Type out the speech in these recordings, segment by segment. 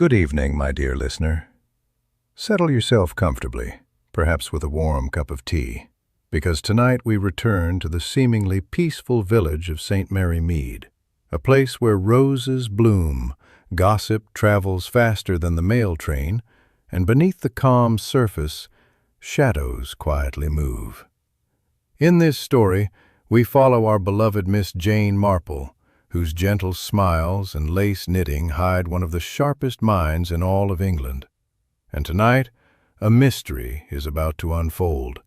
Good evening, my dear listener. Settle yourself comfortably, perhaps with a warm cup of tea, because tonight we return to the seemingly peaceful village of St. Mary Mead, a place where roses bloom, gossip travels faster than the mail train, and beneath the calm surface, shadows quietly move. In this story, we follow our beloved Miss Jane Marple, whose gentle smiles and lace knitting hide one of the sharpest minds in all of England. And tonight, a mystery is about to unfold,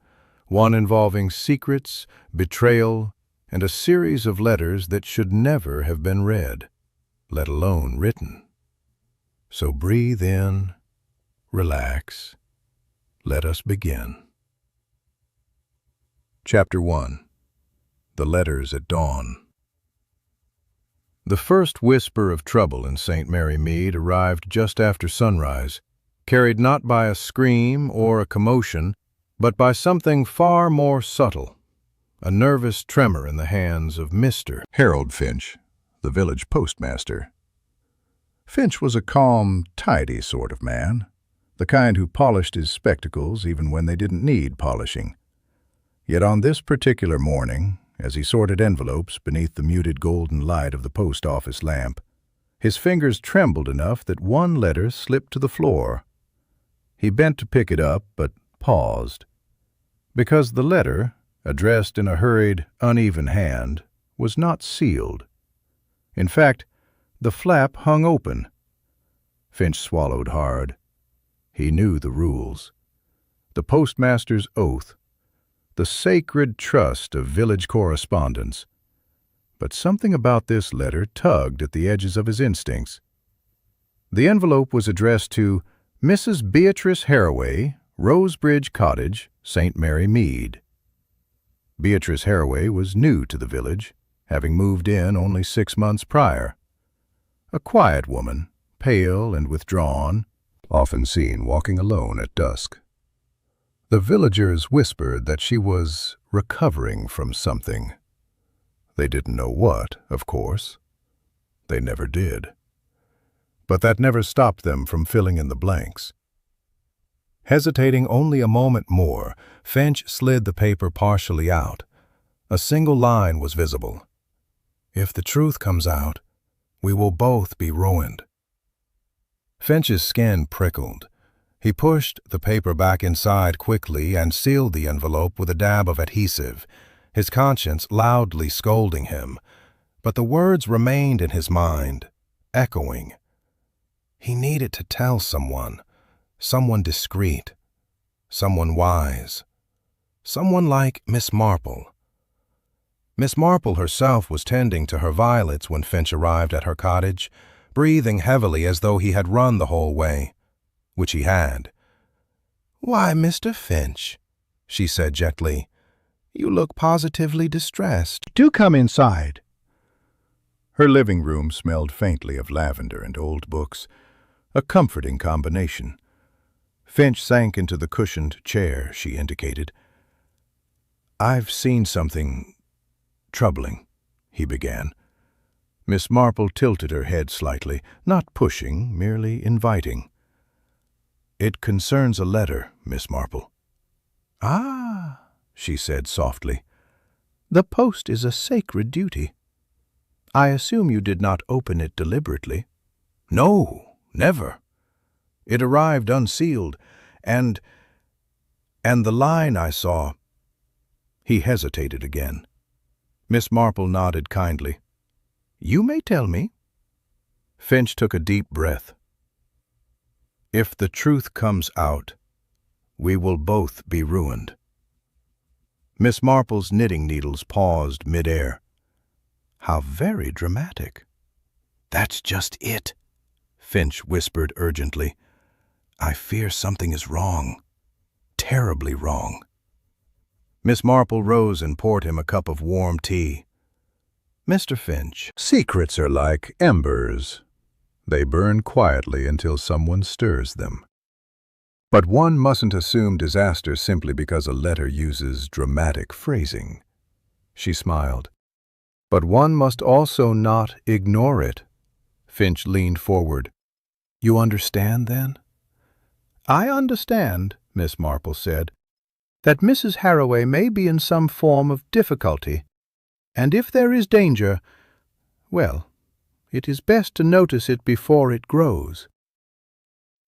one involving secrets, betrayal, and a series of letters that should never have been read, let alone written. So breathe in, relax, let us begin. Chapter 1. The Letters at Dawn. The first whisper of trouble in St. Mary Mead arrived just after sunrise, carried not by a scream or a commotion, but by something far more subtle, a nervous tremor in the hands of Mr. Harold Finch, the village postmaster. Finch was a calm, tidy sort of man, the kind who polished his spectacles even when they didn't need polishing. Yet on this particular morning, as he sorted envelopes beneath the muted golden light of the post office lamp, his fingers trembled enough that one letter slipped to the floor. He bent to pick it up, but paused, because the letter, addressed in a hurried, uneven hand, was not sealed. In fact, the flap hung open. Finch swallowed hard. He knew the rules. The postmaster's oath, the sacred trust of village correspondence. But something about this letter tugged at the edges of his instincts. The envelope was addressed to Mrs. Beatrice Haraway, Rosebridge Cottage, St. Mary Mead. Beatrice Haraway was new to the village, having moved in only 6 months prior. A quiet woman, pale and withdrawn, often seen walking alone at dusk. The villagers whispered that she was recovering from something. They didn't know what, of course. They never did. But that never stopped them from filling in the blanks. Hesitating only a moment more, Finch slid the paper partially out. A single line was visible. "If the truth comes out, we will both be ruined." Finch's skin prickled. He pushed the paper back inside quickly and sealed the envelope with a dab of adhesive, his conscience loudly scolding him. But the words remained in his mind, echoing. He needed to tell someone discreet, someone wise, someone like Miss Marple. Miss Marple herself was tending to her violets when Finch arrived at her cottage, breathing heavily as though he had run the whole way, which he had. "Why, Mr. Finch," she said gently, "you look positively distressed. Do come inside." Her living room smelled faintly of lavender and old books, a comforting combination. Finch sank into the cushioned chair she indicated. "I've seen something troubling," he began. Miss Marple tilted her head slightly, not pushing, merely inviting. "It concerns a letter, Miss Marple." "Ah," she said softly. "The post is a sacred duty. I assume you did not open it deliberately." "No, never. It arrived unsealed, and the line I saw—" He hesitated again. Miss Marple nodded kindly. "You may tell me." Finch took a deep breath. "If the truth comes out, we will both be ruined." Miss Marple's knitting needles paused mid-air. "How very dramatic." "That's just it," Finch whispered urgently. "I fear something is wrong, terribly wrong." Miss Marple rose and poured him a cup of warm tea. "Mr. Finch." "Secrets are like embers. They burn quietly until someone stirs them. But one mustn't assume disaster simply because a letter uses dramatic phrasing." She smiled. "But one must also not ignore it." Finch leaned forward. You understand, then? I understand, Miss Marple said, that Mrs. Harroway may be in some form of difficulty, and if there is danger, well, it is best to notice it before it grows.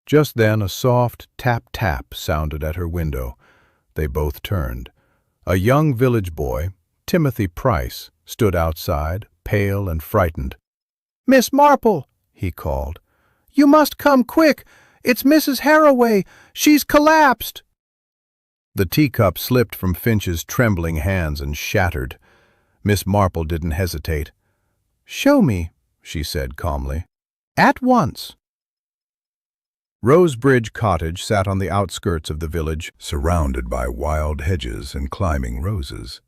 Just then a soft tap-tap sounded at her window. They both turned. A young village boy, Timothy Price, stood outside, pale and frightened. "Miss Marple," he called, "you must come quick. It's Mrs. Harroway. She's collapsed." The teacup slipped from Finch's trembling hands and shattered. Miss Marple didn't hesitate. "Show me," she said calmly. "At once." Rosebridge Cottage sat on the outskirts of the village, surrounded by wild hedges and climbing roses.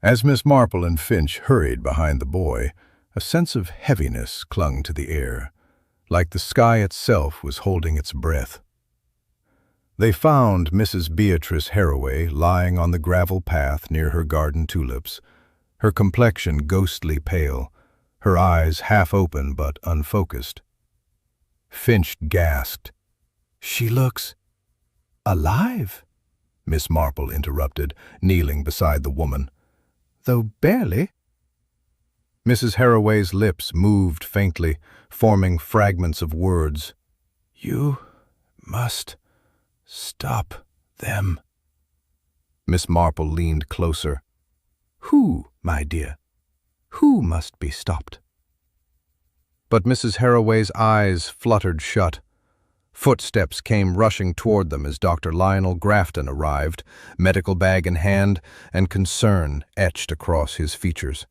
As Miss Marple and Finch hurried behind the boy, a sense of heaviness clung to the air, like the sky itself was holding its breath. They found Mrs. Beatrice Harroway lying on the gravel path near her garden tulips, her complexion ghostly pale, her eyes half open but unfocused. Finch gasped. "She looks alive," Miss Marple interrupted, kneeling beside the woman. "Though barely." Mrs. Harroway's lips moved faintly, forming fragments of words. "You must stop them." Miss Marple leaned closer. "Who, my dear? Who must be stopped?" But Mrs. Harroway's eyes fluttered shut. Footsteps came rushing toward them as Dr. Lionel Grafton arrived, medical bag in hand, and concern etched across his features.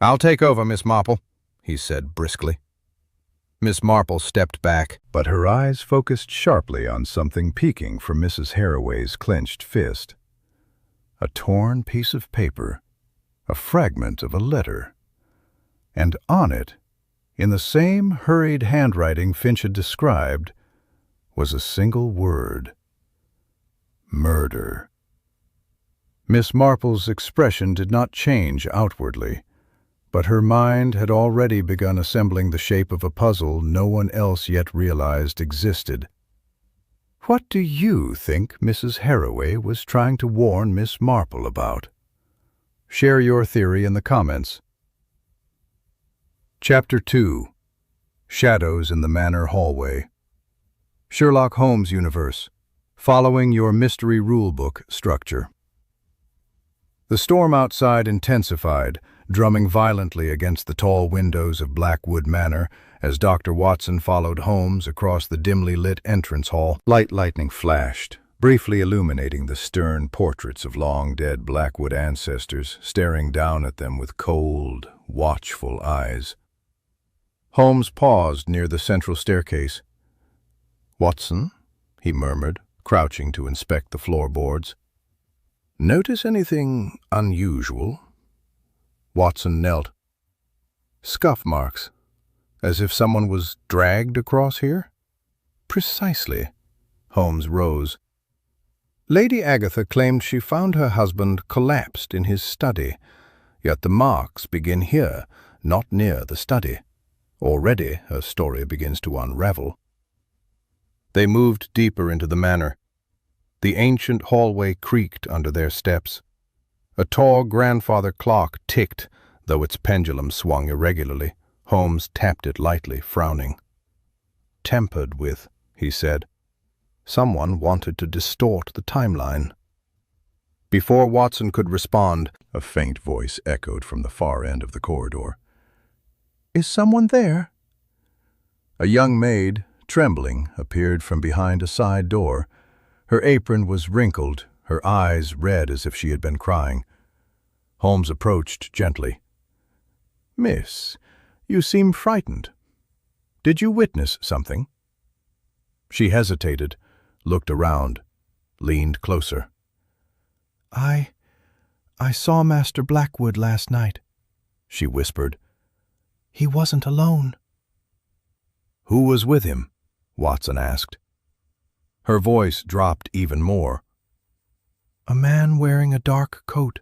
"I'll take over, Miss Marple," he said briskly. Miss Marple stepped back, but her eyes focused sharply on something peeking from Mrs. Harroway's clenched fist. A torn piece of paper, a fragment of a letter, and on it, in the same hurried handwriting Finch had described, was a single word: murder. Miss Marple's expression did not change outwardly, but her mind had already begun assembling the shape of a puzzle no one else yet realized existed. What do you think Mrs. Harroway was trying to warn Miss Marple about? Share your theory in the comments. Chapter 2. Shadows in the Manor Hallway. Sherlock Holmes universe, following your mystery rulebook structure. The storm outside intensified, drumming violently against the tall windows of Blackwood Manor as Dr. Watson followed Holmes across the dimly lit entrance hall. Lightning flashed, briefly illuminating the stern portraits of long-dead Blackwood ancestors staring down at them with cold, watchful eyes. Holmes paused near the central staircase. "Watson," he murmured, crouching to inspect the floorboards. "Notice anything unusual?" Watson knelt. "Scuff marks, as if someone was dragged across here?" "Precisely." Holmes rose. "Lady Agatha claimed she found her husband collapsed in his study, yet the marks begin here, not near the study. Already her story begins to unravel." They moved deeper into the manor. The ancient hallway creaked under their steps. A tall grandfather clock ticked, though its pendulum swung irregularly. Holmes tapped it lightly, frowning. "Tempered with," he said. "Someone wanted to distort the timeline." Before Watson could respond, a faint voice echoed from the far end of the corridor. "Is someone there?" A young maid, trembling, appeared from behind a side door. Her apron was wrinkled, her eyes red as if she had been crying. Holmes approached gently. "Miss, you seem frightened. Did you witness something?" She hesitated, looked around, leaned closer. I saw Master Blackwood last night," she whispered. "He wasn't alone." "Who was with him?" Watson asked. Her voice dropped even more. "A man wearing a dark coat.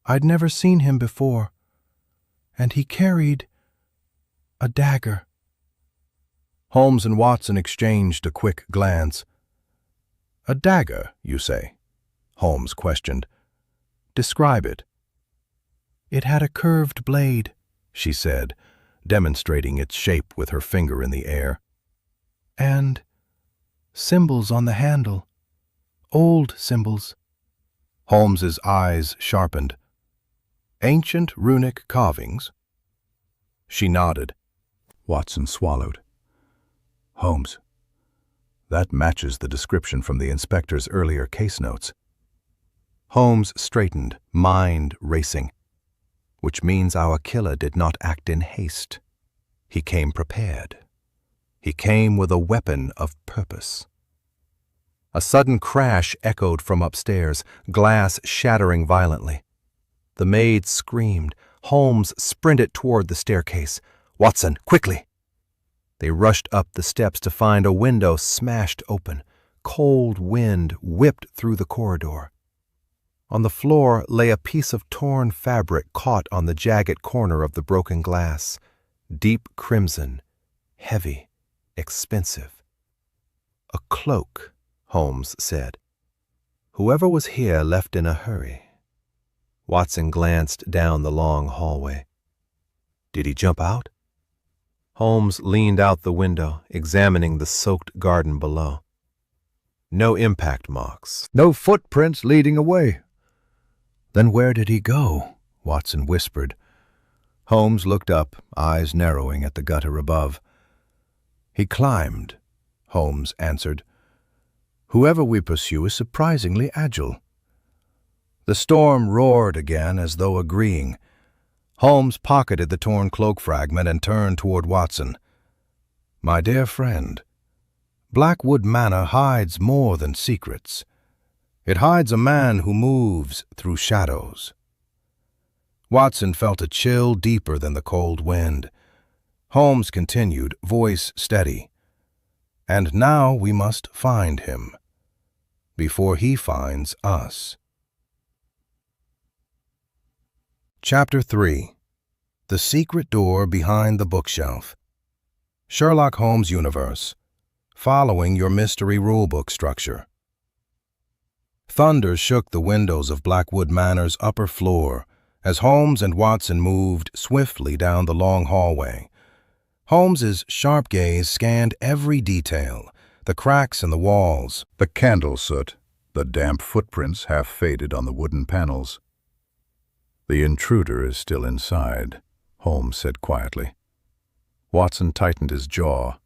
I'd never seen him before, and he carried a dagger." Holmes and Watson exchanged a quick glance. "A dagger, you say?" Holmes questioned. "Describe it." "It had a curved blade," she said, demonstrating its shape with her finger in the air. "And symbols on the handle. Old symbols." Holmes's eyes sharpened. "Ancient runic carvings?" She nodded. Watson swallowed. "Holmes, that matches the description from the inspector's earlier case notes." Holmes straightened, mind racing. "Which means our killer did not act in haste. He came prepared. He came with a weapon of purpose." A sudden crash echoed from upstairs, glass shattering violently. The maid screamed. Holmes sprinted toward the staircase. "Watson, quickly!" They rushed up the steps to find a window smashed open. Cold wind whipped through the corridor. On the floor lay a piece of torn fabric caught on the jagged corner of the broken glass. Deep crimson, heavy, expensive. "A cloak," Holmes said. "Whoever was here left in a hurry." Watson glanced down the long hallway. "Did he jump out?" Holmes leaned out the window, examining the soaked garden below. "No impact marks. "No footprints leading away." "Then where did he go?" Watson whispered. Holmes looked up, eyes narrowing at the gutter above. "He climbed," Holmes answered. "Whoever we pursue is surprisingly agile." The storm roared again, as though agreeing. Holmes pocketed the torn cloak fragment and turned toward Watson. "My dear friend, Blackwood Manor hides more than secrets. It hides a man who moves through shadows." Watson felt a chill deeper than the cold wind. Holmes continued, voice steady. "And now we must find him, before he finds us." Chapter 3. The Secret Door Behind the Bookshelf. Sherlock Holmes Universe. Following your mystery rulebook structure. Thunder shook the windows of Blackwood Manor's upper floor as Holmes and Watson moved swiftly down the long hallway. Holmes's sharp gaze scanned every detail, the cracks in the walls, The candle soot, the damp footprints half faded on the wooden panels. "The intruder is still inside," Holmes said quietly. Watson tightened his jaw.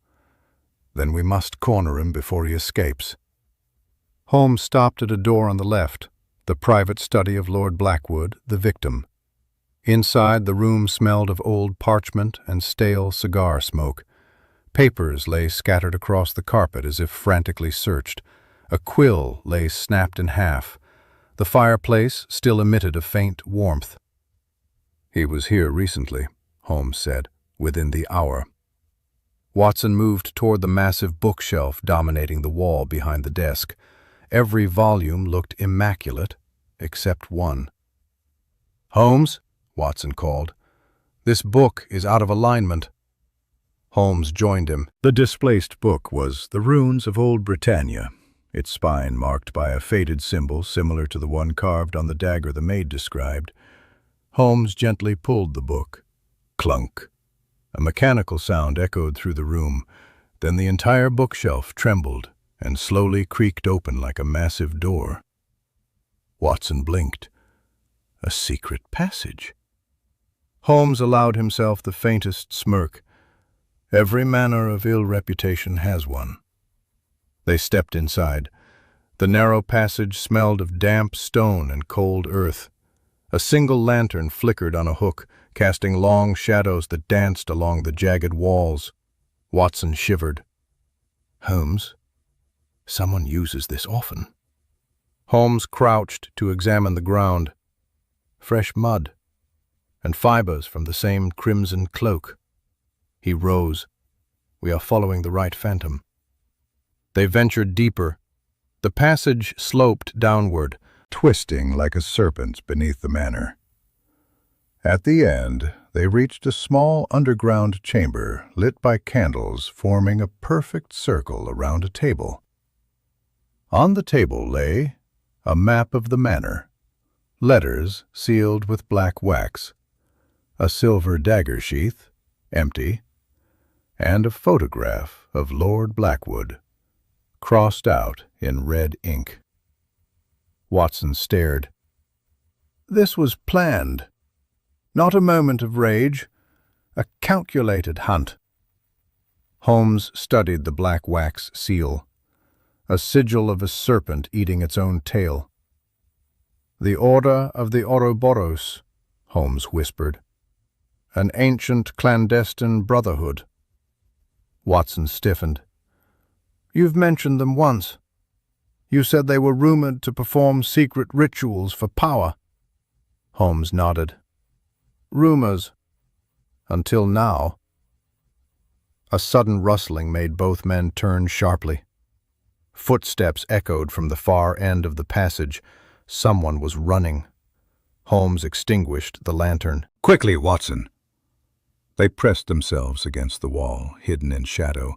"Then we must corner him before he escapes." Holmes stopped at a door on the left, the private study of Lord Blackwood, the victim. Inside, the room smelled of old parchment and stale cigar smoke. Papers lay scattered across the carpet as if frantically searched. A quill lay snapped in half. The fireplace still emitted a faint warmth. "He was here recently," Holmes said, "within the hour." Watson moved toward the massive bookshelf dominating the wall behind the desk. Every volume looked immaculate, except one. "Holmes," Watson called, "this book is out of alignment." Holmes joined him. The displaced book was The Runes of Old Britannia, its spine marked by a faded symbol similar to the one carved on the dagger the maid described. Holmes gently pulled the book. Clunk. A mechanical sound echoed through the room. Then the entire bookshelf trembled and slowly creaked open like a massive door. Watson blinked. A secret passage. Holmes allowed himself the faintest smirk. Every manor of ill reputation has one. They stepped inside. The narrow passage smelled of damp stone and cold earth. A single lantern flickered on a hook, casting long shadows that danced along the jagged walls. Watson shivered. "Holmes, someone uses this often." Holmes crouched to examine the ground. Fresh mud, and fibers from the same crimson cloak. He rose. "We are following the right phantom." They ventured deeper. The passage sloped downward, twisting like a serpent beneath the manor. At the end, they reached a small underground chamber lit by candles forming a perfect circle around a table. On the table lay a map of the manor, letters sealed with black wax, a silver dagger sheath, empty, and a photograph of Lord Blackwood, crossed out in red ink. Watson stared. This was planned. Not a moment of rage, a calculated hunt. Holmes studied the black wax seal, a sigil of a serpent eating its own tail. The Order of the Ouroboros, Holmes whispered. An ancient clandestine brotherhood. Watson stiffened. You've mentioned them once. You said they were rumored to perform secret rituals for power. Holmes nodded. Rumors. Until now. A sudden rustling made both men turn sharply. Footsteps echoed from the far end of the passage. Someone was running. Holmes extinguished the lantern. Quickly, Watson! They pressed themselves against the wall, hidden in shadow,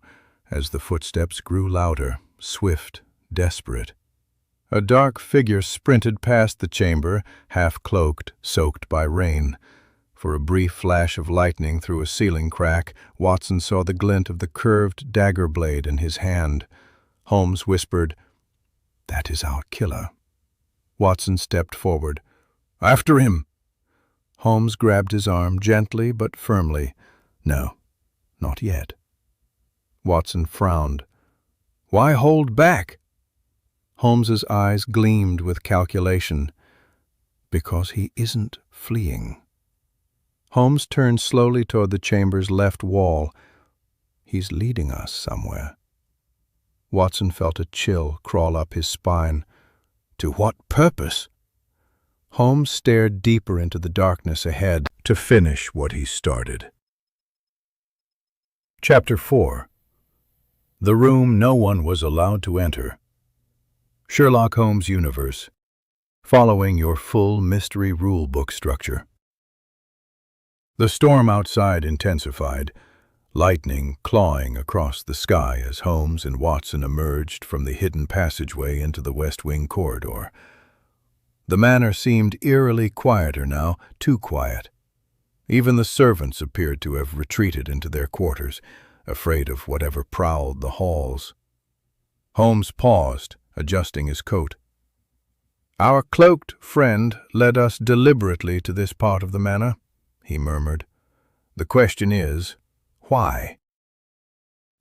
as the footsteps grew louder, swift, desperate. A dark figure sprinted past the chamber, half-cloaked, soaked by rain. For a brief flash of lightning through a ceiling crack, Watson saw the glint of the curved dagger blade in his hand. Holmes whispered, "That is our killer." Watson stepped forward. "After him!" Holmes grabbed his arm gently but firmly. "No, not yet." Watson frowned. "Why hold back?" Holmes's eyes gleamed with calculation. "Because he isn't fleeing." Holmes turned slowly toward the chamber's left wall. "He's leading us somewhere." Watson felt a chill crawl up his spine. "To what purpose?" Holmes stared deeper into the darkness ahead to finish what he started. Chapter 4. The room no one was allowed to enter. Sherlock Holmes universe, following your full mystery rulebook structure. The storm outside intensified, lightning clawing across the sky as Holmes and Watson emerged from the hidden passageway into the West Wing corridor. The manor seemed eerily quieter now, too quiet. Even the servants appeared to have retreated into their quarters, afraid of whatever prowled the halls. Holmes paused, adjusting his coat. "Our cloaked friend led us deliberately to this part of the manor," he murmured. "The question is, why?"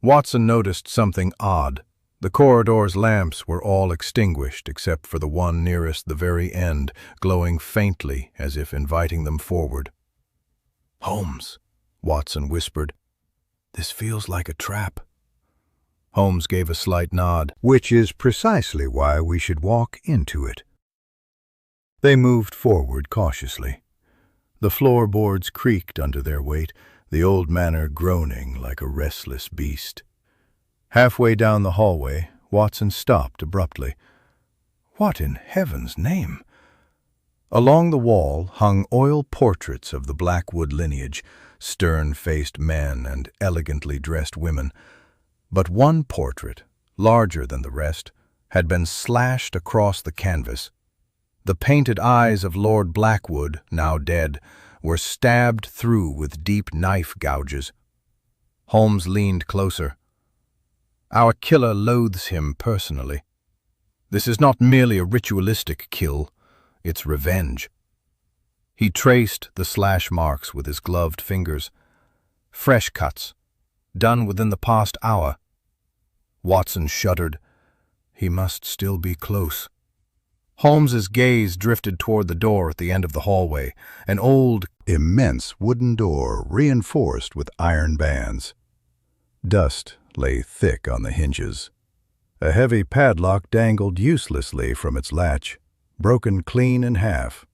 Watson noticed something odd. The corridor's lamps were all extinguished except for the one nearest the very end, glowing faintly as if inviting them forward. "Holmes," Watson whispered, "this feels like a trap." Holmes gave a slight nod. "Which is precisely why we should walk into it." They moved forward cautiously. The floorboards creaked under their weight, the old manor groaning like a restless beast. Halfway down the hallway, Watson stopped abruptly. What in heaven's name? Along the wall hung oil portraits of the Blackwood lineage, stern-faced men and elegantly dressed women. But one portrait, larger than the rest, had been slashed across the canvas. The painted eyes of Lord Blackwood, now dead, were stabbed through with deep knife gouges. Holmes leaned closer. "Our killer loathes him personally. This is not merely a ritualistic kill, it's revenge." He traced the slash marks with his gloved fingers. Fresh cuts, done within the past hour. Watson shuddered. He must still be close. Holmes's gaze drifted toward the door at the end of the hallway, an old, immense wooden door reinforced with iron bands. Dust lay thick on the hinges. A heavy padlock dangled uselessly from its latch, broken clean in half.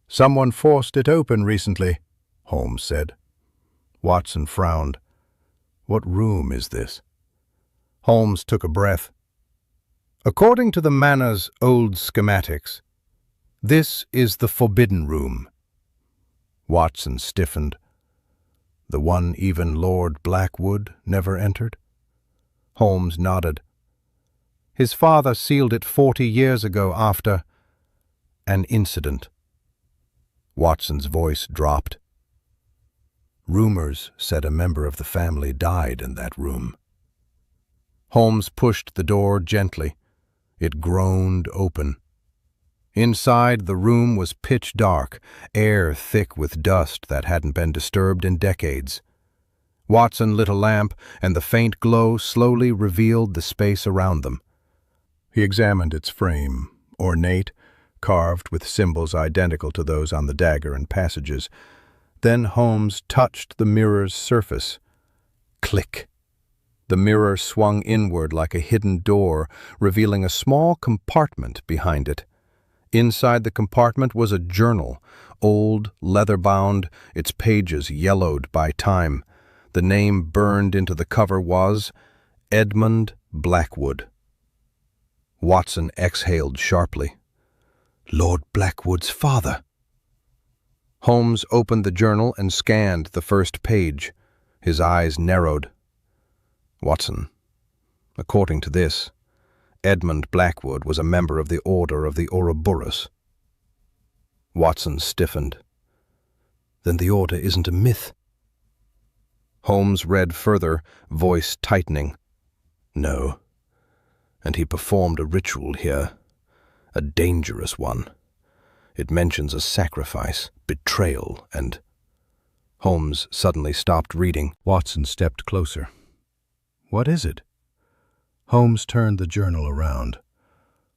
"Someone forced it open recently," Holmes said. Watson frowned. "What room is this?" Holmes took a breath. "According to the manor's old schematics, this is the Forbidden Room. Watson stiffened. The one even Lord Blackwood never entered? Holmes nodded. His father sealed it 40 years ago after an incident. Watson's voice dropped. Rumors said a member of the family died in that room. Holmes pushed the door gently. It groaned open. Inside, the room was pitch dark, air thick with dust that hadn't been disturbed in decades. Watson lit a lamp, and the faint glow slowly revealed the space around them. He examined its frame, ornate, carved with symbols identical to those on the dagger and passages. Then Holmes touched the mirror's surface. Click! The mirror swung inward like a hidden door, revealing a small compartment behind it. Inside the compartment was a journal, old, leather-bound, its pages yellowed by time. The name burned into the cover was Edmund Blackwood. Watson exhaled sharply. Lord Blackwood's father. Holmes opened the journal and scanned the first page. His eyes narrowed. Watson, according to this, Edmund Blackwood was a member of the Order of the Ouroboros. Watson stiffened. Then the Order isn't a myth. Holmes read further, voice tightening. No. And he performed a ritual here, a dangerous one. It mentions a sacrifice, betrayal, and... Holmes suddenly stopped reading. Watson stepped closer. What is it? Holmes turned the journal around.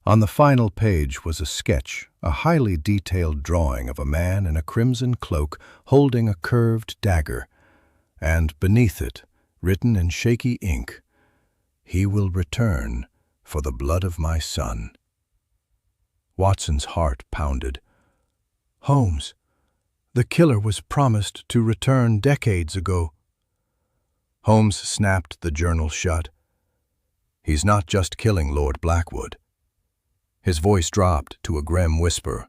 On the final page was a sketch, a highly detailed drawing of a man in a crimson cloak holding a curved dagger, and beneath it, written in shaky ink, "He will return for the blood of my son." Watson's heart pounded. Holmes, the killer was promised to return decades ago. Holmes snapped the journal shut. He's not just killing Lord Blackwood. His voice dropped to a grim whisper.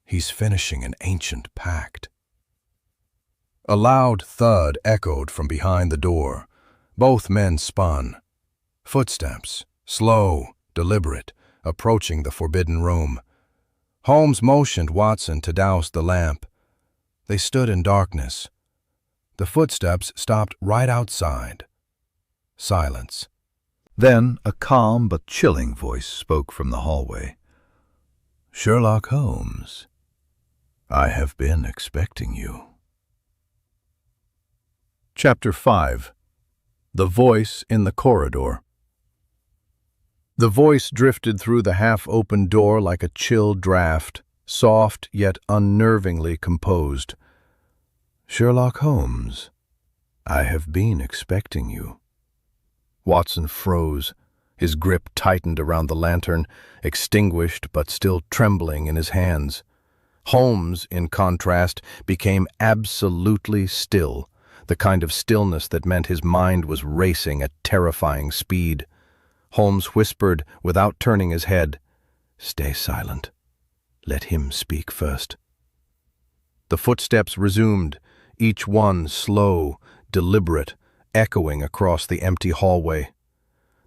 He's finishing an ancient pact. A loud thud echoed from behind the door. Both men spun. Footsteps, slow, deliberate, approaching the forbidden room. Holmes motioned Watson to douse the lamp. They stood in darkness. The footsteps stopped right outside. Silence. Then a calm but chilling voice spoke from the hallway. Sherlock Holmes, I have been expecting you. Chapter 5. The Voice in the Corridor. The voice drifted through the half-open door like a chill draft, soft yet unnervingly composed. Sherlock Holmes, I have been expecting you. Watson froze. His grip tightened around the lantern, extinguished but still trembling in his hands. Holmes, in contrast, became absolutely still, the kind of stillness that meant his mind was racing at terrifying speed. Holmes whispered without turning his head, "Stay silent. Let him speak first." The footsteps resumed, each one slow, deliberate, echoing across the empty hallway.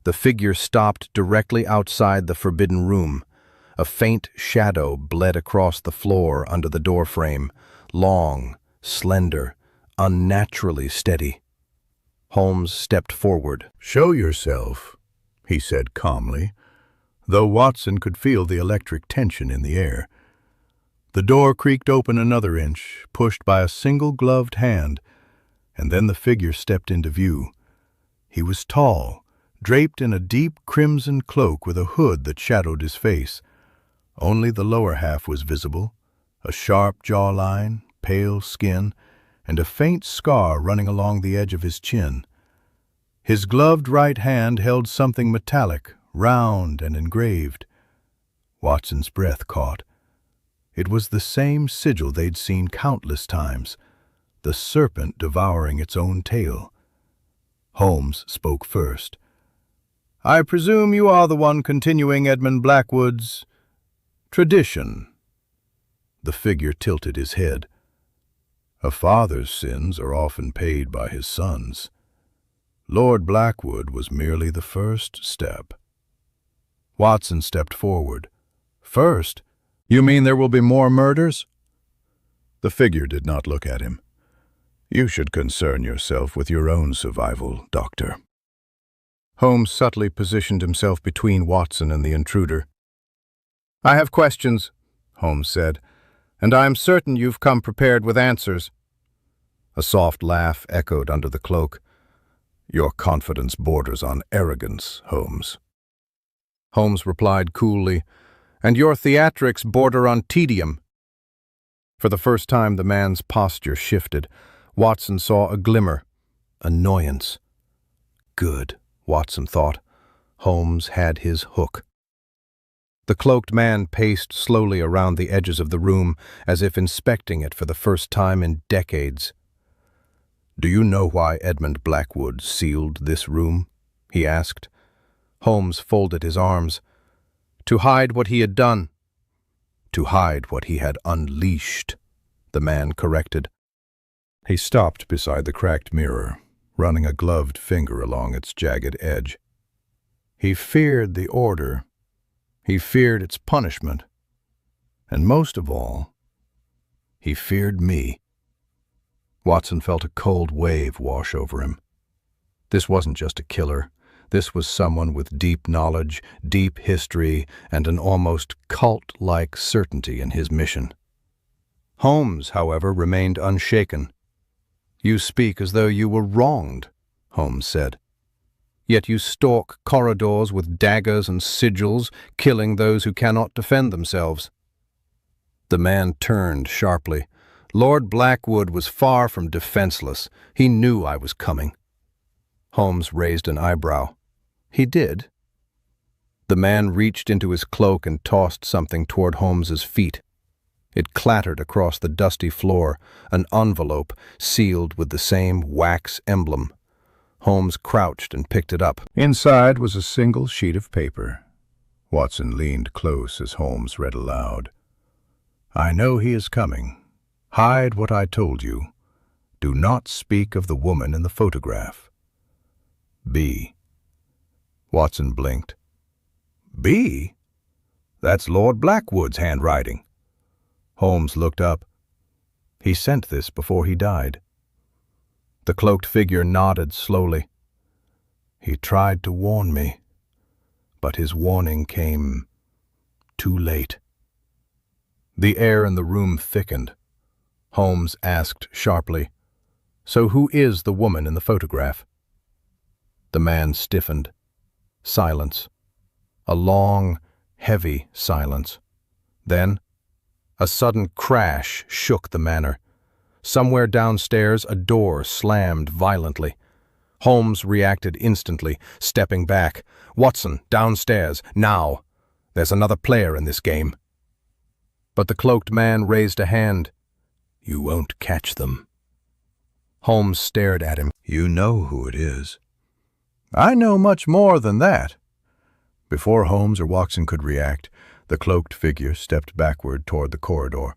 The figure stopped directly outside the forbidden room. A faint shadow bled across the floor under the doorframe, long, slender, unnaturally steady. Holmes stepped forward. "Show yourself," he said calmly, though Watson could feel the electric tension in the air. The door creaked open another inch, pushed by a single gloved hand, and then the figure stepped into view. He was tall, draped in a deep crimson cloak with a hood that shadowed his face. Only the lower half was visible, a sharp jawline, pale skin, and a faint scar running along the edge of his chin. His gloved right hand held something metallic, round and engraved. Watson's breath caught. It was the same sigil they'd seen countless times, the serpent devouring its own tail. Holmes spoke first. "I presume you are the one continuing Edmund Blackwood's tradition." The figure tilted his head. A father's sins are often paid by his sons. Lord Blackwood was merely the first step. Watson stepped forward. First? You mean there will be more murders? The figure did not look at him. You should concern yourself with your own survival, Doctor. Holmes subtly positioned himself between Watson and the intruder. I have questions, Holmes said, and I am certain you've come prepared with answers. A soft laugh echoed under the cloak. Your confidence borders on arrogance, Holmes. Holmes replied coolly, and your theatrics border on tedium. For the first time the man's posture shifted. Watson saw a glimmer, annoyance. Good, Watson thought. Holmes had his hook. The cloaked man paced slowly around the edges of the room, as if inspecting it for the first time in decades. Do you know why Edmund Blackwood sealed this room? He asked. Holmes folded his arms. To hide what he had done. To hide what he had unleashed, the man corrected. He stopped beside the cracked mirror, running a gloved finger along its jagged edge. He feared the order. He feared its punishment. And most of all, he feared me. Watson felt a cold wave wash over him. This wasn't just a killer. This was someone with deep knowledge, deep history, and an almost cult-like certainty in his mission. Holmes, however, remained unshaken. You speak as though you were wronged, Holmes said. Yet you stalk corridors with daggers and sigils, killing those who cannot defend themselves. The man turned sharply. Lord Blackwood was far from defenseless. He knew I was coming. Holmes raised an eyebrow. He did. The man reached into his cloak and tossed something toward Holmes's feet. It clattered across the dusty floor, an envelope sealed with the same wax emblem. Holmes crouched and picked it up. Inside was a single sheet of paper. Watson leaned close as Holmes read aloud. I know he is coming. Hide what I told you. Do not speak of the woman in the photograph. B. Watson blinked. B? That's Lord Blackwood's handwriting. Holmes looked up. He sent this before he died. The cloaked figure nodded slowly. He tried to warn me, but his warning came too late. The air in the room thickened. Holmes asked sharply, So who is the woman in the photograph? The man stiffened. Silence. A long, heavy silence. Then, a sudden crash shook the manor. Somewhere downstairs, a door slammed violently. Holmes reacted instantly, stepping back. Watson, downstairs, now. There's another player in this game. But the cloaked man raised a hand. You won't catch them. Holmes stared at him. You know who it is. I know much more than that. Before Holmes or Watson could react, the cloaked figure stepped backward toward the corridor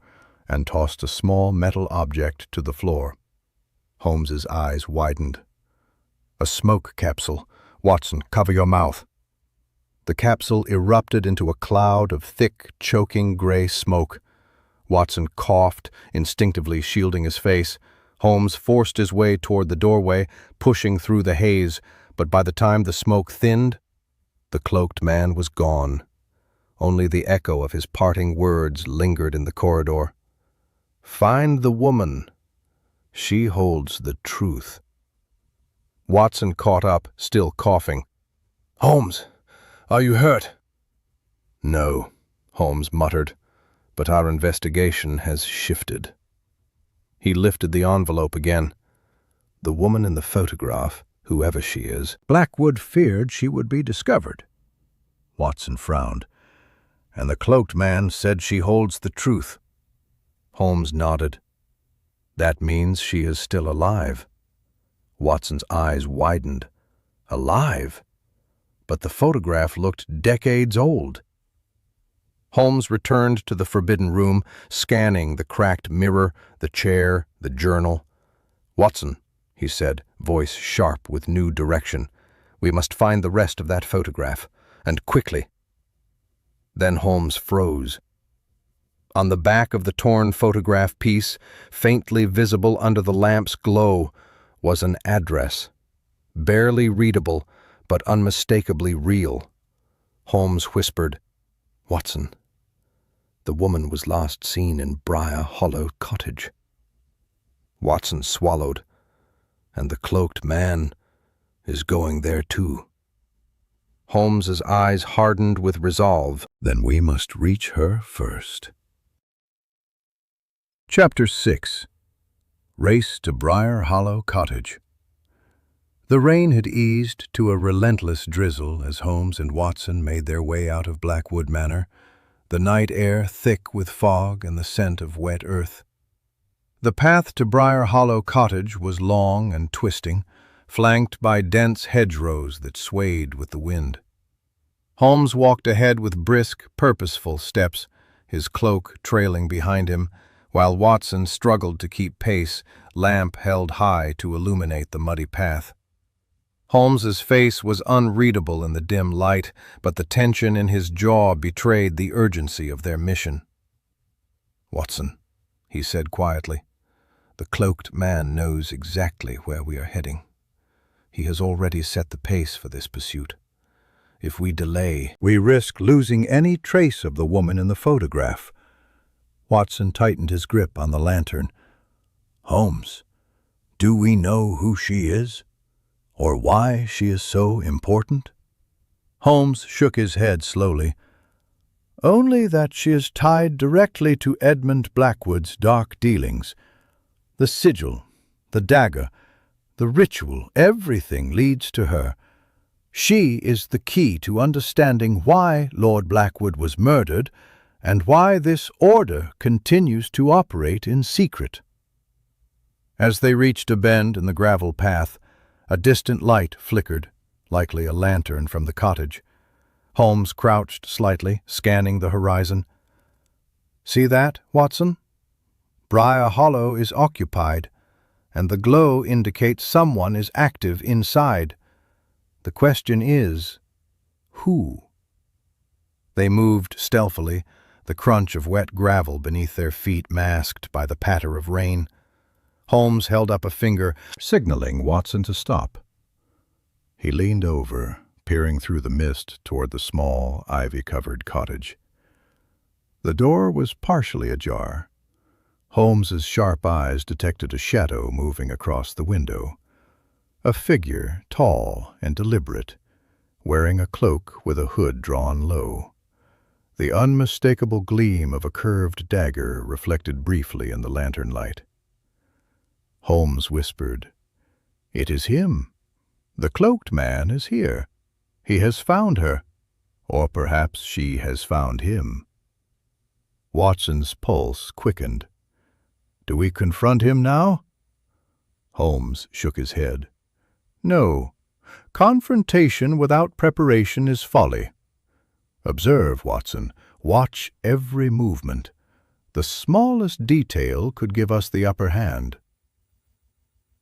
and tossed a small metal object to the floor. Holmes's eyes widened. A smoke capsule. Watson, cover your mouth. The capsule erupted into a cloud of thick, choking gray smoke. Watson coughed, instinctively shielding his face. Holmes forced his way toward the doorway, pushing through the haze, but by the time the smoke thinned, the cloaked man was gone. Only the echo of his parting words lingered in the corridor. Find the woman. She holds the truth. Watson caught up, still coughing. Holmes, are you hurt? No, Holmes muttered, but our investigation has shifted. He lifted the envelope again. The woman in the photograph, whoever she is. Blackwood feared she would be discovered. Watson frowned. And the cloaked man said she holds the truth. Holmes nodded. That means she is still alive. Watson's eyes widened. Alive? But the photograph looked decades old. Holmes returned to the forbidden room, scanning the cracked mirror, the chair, the journal. "Watson," he said, voice sharp with new direction, "we must find the rest of that photograph, and quickly." Then Holmes froze. On the back of the torn photograph piece, faintly visible under the lamp's glow, was an address, barely readable but unmistakably real. Holmes whispered, "Watson, the woman was last seen in Briar Hollow Cottage." Watson swallowed. "And the cloaked man is going there too." Holmes's eyes hardened with resolve. "Then we must reach her first." Chapter 6. Race to Briar Hollow Cottage. The rain had eased to a relentless drizzle as Holmes and Watson made their way out of Blackwood Manor, the night air thick with fog and the scent of wet earth. The path to Briar Hollow Cottage was long and twisting, flanked by dense hedgerows that swayed with the wind. Holmes walked ahead with brisk, purposeful steps, his cloak trailing behind him, while Watson struggled to keep pace, lamp held high to illuminate the muddy path. Holmes's face was unreadable in the dim light, but the tension in his jaw betrayed the urgency of their mission. "Watson," he said quietly, "the cloaked man knows exactly where we are heading. He has already set the pace for this pursuit. If we delay, we risk losing any trace of the woman in the photograph." Watson tightened his grip on the lantern. "Holmes, do we know who she is? Or why she is so important?" Holmes shook his head slowly. "Only that she is tied directly to Edmund Blackwood's dark dealings. The sigil, the dagger, the ritual, everything leads to her. She is the key to understanding why Lord Blackwood was murdered and why this order continues to operate in secret." As they reached a bend in the gravel path, a distant light flickered, likely a lantern from the cottage. Holmes crouched slightly, scanning the horizon. "See that, Watson? Briar Hollow is occupied, and the glow indicates someone is active inside. The question is, who?" They moved stealthily, the crunch of wet gravel beneath their feet masked by the patter of rain. Holmes held up a finger, signaling Watson to stop. He leaned over, peering through the mist toward the small, ivy-covered cottage. The door was partially ajar. Holmes's sharp eyes detected a shadow moving across the window. A figure, tall and deliberate, wearing a cloak with a hood drawn low. The unmistakable gleam of a curved dagger reflected briefly in the lantern light. Holmes whispered, "It is him. The cloaked man is here. He has found her. Or perhaps she has found him." Watson's pulse quickened. "Do we confront him now?" Holmes shook his head. "No. Confrontation without preparation is folly. Observe, Watson. Watch every movement. The smallest detail could give us the upper hand."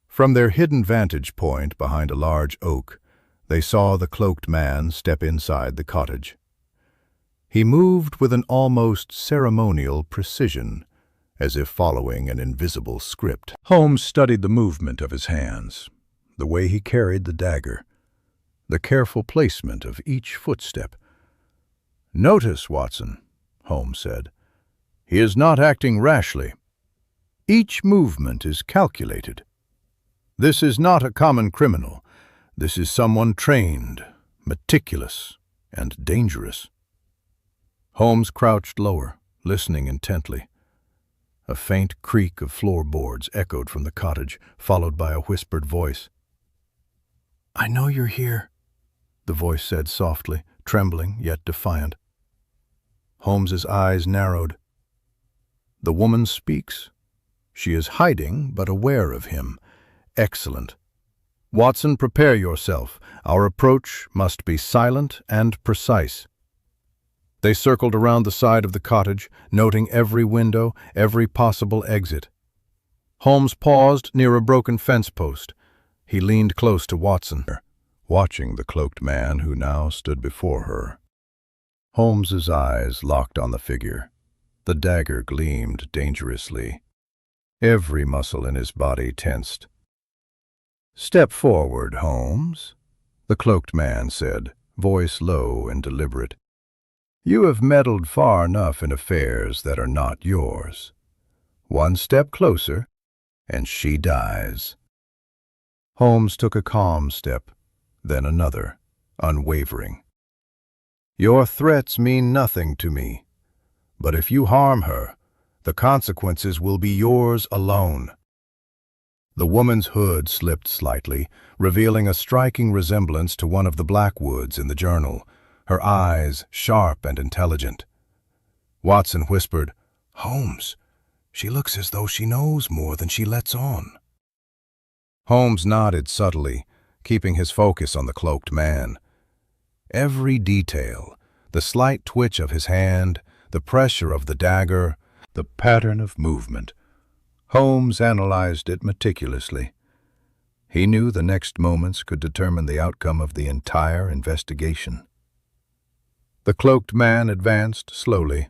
From their hidden vantage point behind a large oak, they saw the cloaked man step inside the cottage. He moved with an almost ceremonial precision, as if following an invisible script. Holmes studied the movement of his hands, the way he carried the dagger, the careful placement of each footstep. "Notice, Watson," Holmes said. "He is not acting rashly. Each movement is calculated. This is not a common criminal. This is someone trained, meticulous, and dangerous." Holmes crouched lower, listening intently. A faint creak of floorboards echoed from the cottage, followed by a whispered voice. "I know you're here," the voice said softly, trembling yet defiant. Holmes's eyes narrowed. "The woman speaks. She is hiding, but aware of him. Excellent. Watson, prepare yourself. Our approach must be silent and precise." They circled around the side of the cottage, noting every window, every possible exit. Holmes paused near a broken fence post. He leaned close to Watson, watching the cloaked man who now stood before her. Holmes's eyes locked on the figure. The dagger gleamed dangerously. Every muscle in his body tensed. "Step forward, Holmes," the cloaked man said, voice low and deliberate. "You have meddled far enough in affairs that are not yours. One step closer, and she dies." Holmes took a calm step, then another, unwavering. "Your threats mean nothing to me, but if you harm her, the consequences will be yours alone." The woman's hood slipped slightly, revealing a striking resemblance to one of the Blackwoods in the journal, her eyes sharp and intelligent. Watson whispered, "Holmes, she looks as though she knows more than she lets on." Holmes nodded subtly, keeping his focus on the cloaked man. Every detail, the slight twitch of his hand, the pressure of the dagger, the pattern of movement, Holmes analyzed it meticulously. He knew the next moments could determine the outcome of the entire investigation. The cloaked man advanced slowly.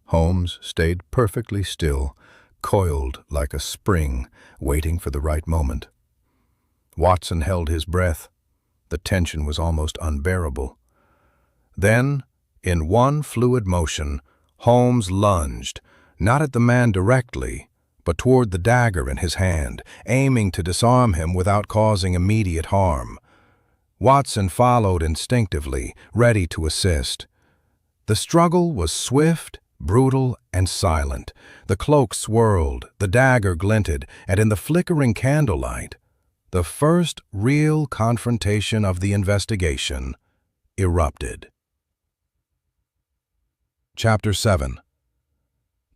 Holmes stayed perfectly still, coiled like a spring, waiting for the right moment. Watson held his breath. The tension was almost unbearable. Then, in one fluid motion, Holmes lunged, not at the man directly, but toward the dagger in his hand, aiming to disarm him without causing immediate harm. Watson followed instinctively, ready to assist. The struggle was swift, brutal, and silent. The cloak swirled, the dagger glinted, and in the flickering candlelight, the first real confrontation of the investigation erupted. Chapter 7.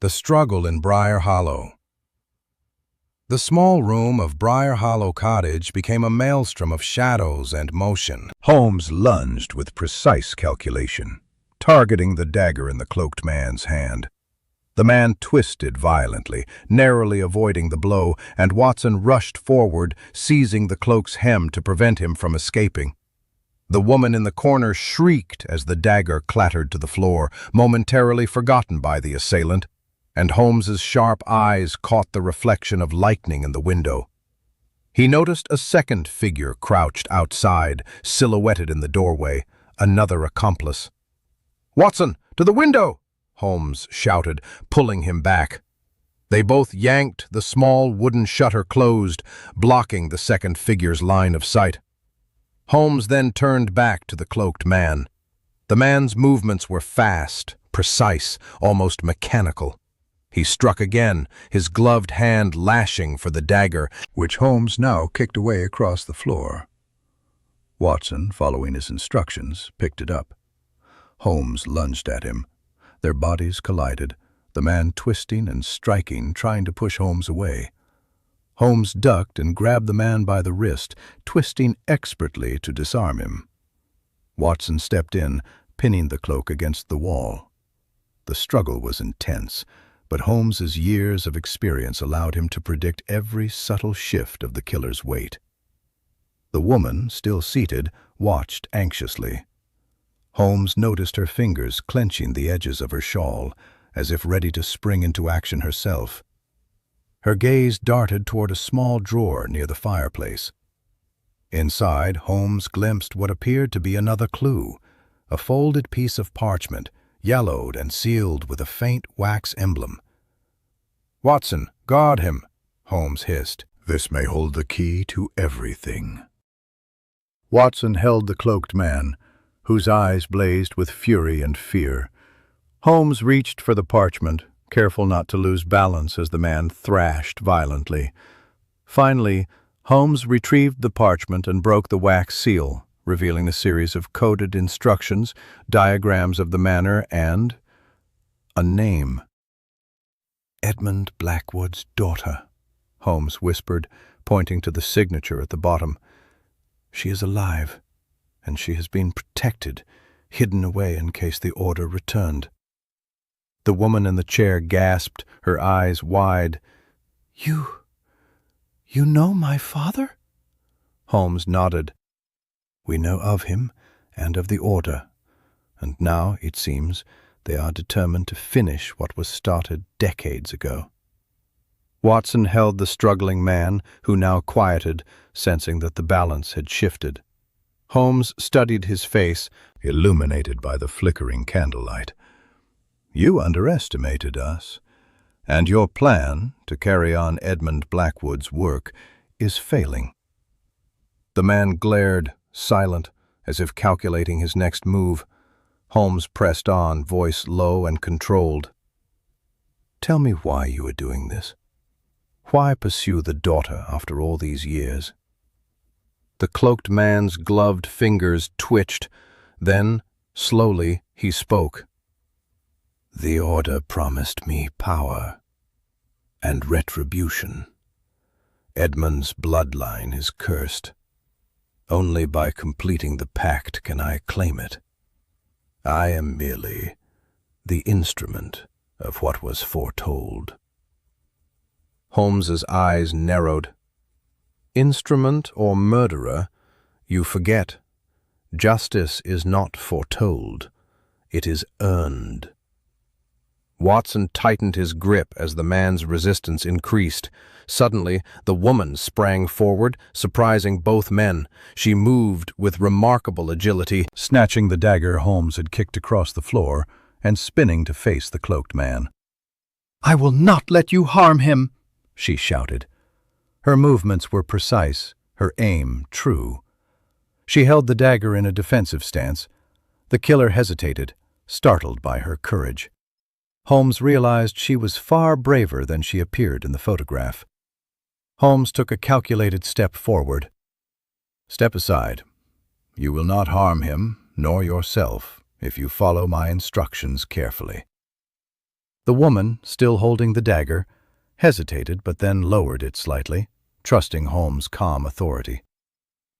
The Struggle in Briar Hollow. The small room of Briar Hollow Cottage became a maelstrom of shadows and motion. Holmes lunged with precise calculation, targeting the dagger in the cloaked man's hand. The man twisted violently, narrowly avoiding the blow, and Watson rushed forward, seizing the cloak's hem to prevent him from escaping. The woman in the corner shrieked as the dagger clattered to the floor, momentarily forgotten by the assailant, and Holmes's sharp eyes caught the reflection of lightning in the window. He noticed a second figure crouched outside, silhouetted in the doorway, another accomplice. "Watson, to the window!" Holmes shouted, pulling him back. They both yanked the small wooden shutter closed, blocking the second figure's line of sight. Holmes then turned back to the cloaked man. The man's movements were fast, precise, almost mechanical. He struck again, his gloved hand lashing for the dagger, which Holmes now kicked away across the floor. Watson, following his instructions, picked it up. Holmes lunged at him. Their bodies collided, the man twisting and striking, trying to push Holmes away. Holmes ducked and grabbed the man by the wrist, twisting expertly to disarm him. Watson stepped in, pinning the cloak against the wall. The struggle was intense, but Holmes's years of experience allowed him to predict every subtle shift of the killer's weight. The woman, still seated, watched anxiously. Holmes noticed her fingers clenching the edges of her shawl, as if ready to spring into action herself. Her gaze darted toward a small drawer near the fireplace. Inside, Holmes glimpsed what appeared to be another clue, a folded piece of parchment, yellowed and sealed with a faint wax emblem. "Watson, guard him," Holmes hissed. "This may hold the key to everything." Watson held the cloaked man, whose eyes blazed with fury and fear. Holmes reached for the parchment, careful not to lose balance as the man thrashed violently. Finally, Holmes retrieved the parchment and broke the wax seal, revealing a series of coded instructions, diagrams of the manor, and a name. "Edmund Blackwood's daughter," Holmes whispered, pointing to the signature at the bottom. "She is alive, and she has been protected. hidden away in case the order returned. The woman in the chair gasped, her eyes wide. You know my father?" Holmes nodded. "We know of him and of the order, and now, it seems, they are determined to finish what was started decades ago." Watson held the struggling man, who now quieted, sensing that the balance had shifted. Holmes studied his face, illuminated by the flickering candlelight. "You underestimated us, and your plan to carry on Edmund Blackwood's work is failing." The man glared, silent, as if calculating his next move. Holmes pressed on, voice low and controlled. "Tell me why you are doing this. Why pursue the daughter after all these years?" The cloaked man's gloved fingers twitched. Then, slowly, he spoke. "The order promised me power and retribution. Edmund's bloodline is cursed. Only by completing the pact can I claim it. I am merely the instrument of what was foretold." Holmes's eyes narrowed. "Instrument or murderer, you forget. Justice is not foretold. It is earned." Watson tightened his grip as the man's resistance increased. Suddenly, the woman sprang forward, surprising both men. She moved with remarkable agility, snatching the dagger Holmes had kicked across the floor and spinning to face the cloaked man. "I will not let you harm him," she shouted. Her movements were precise, her aim true. She held the dagger in a defensive stance. The killer hesitated, startled by her courage. Holmes realized she was far braver than she appeared in the photograph. Holmes took a calculated step forward. "Step aside. You will not harm him, nor yourself, if you follow my instructions carefully." The woman, still holding the dagger, hesitated but then lowered it slightly, trusting Holmes' calm authority.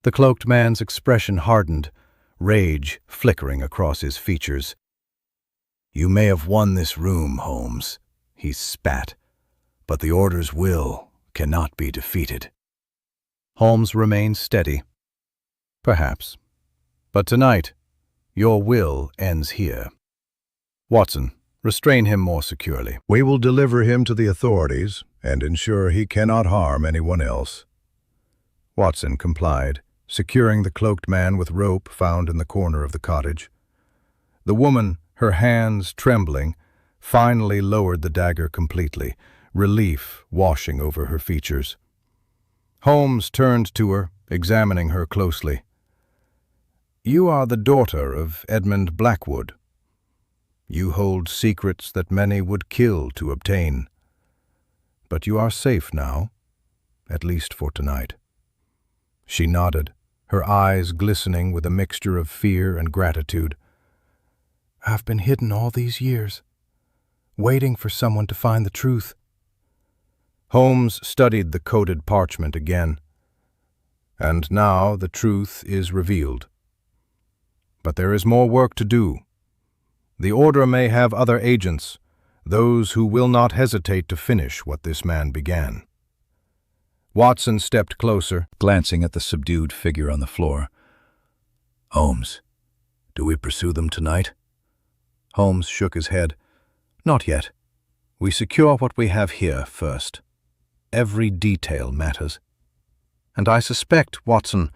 The cloaked man's expression hardened, rage flickering across his features. "You may have won this room, Holmes," he spat, "but the order's will cannot be defeated." Holmes remained steady. "Perhaps. But tonight, your will ends here. Watson, restrain him more securely." "We will deliver him to the authorities and ensure he cannot harm anyone else." Watson complied, securing the cloaked man with rope found in the corner of the cottage. The woman, her hands trembling, finally lowered the dagger completely, relief washing over her features. Holmes turned to her, examining her closely. "You are the daughter of Edmund Blackwood. You hold secrets that many would kill to obtain. But you are safe now, at least for tonight." She nodded, her eyes glistening with a mixture of fear and gratitude. "I've been hidden all these years, waiting for someone to find the truth." Holmes studied the coded parchment again. "And now the truth is revealed. But there is more work to do. The order may have other agents, those who will not hesitate to finish what this man began." Watson stepped closer, glancing at the subdued figure on the floor. "Holmes, do we pursue them tonight?" Holmes shook his head. "Not yet. We secure what we have here first. Every detail matters. And I suspect, Watson,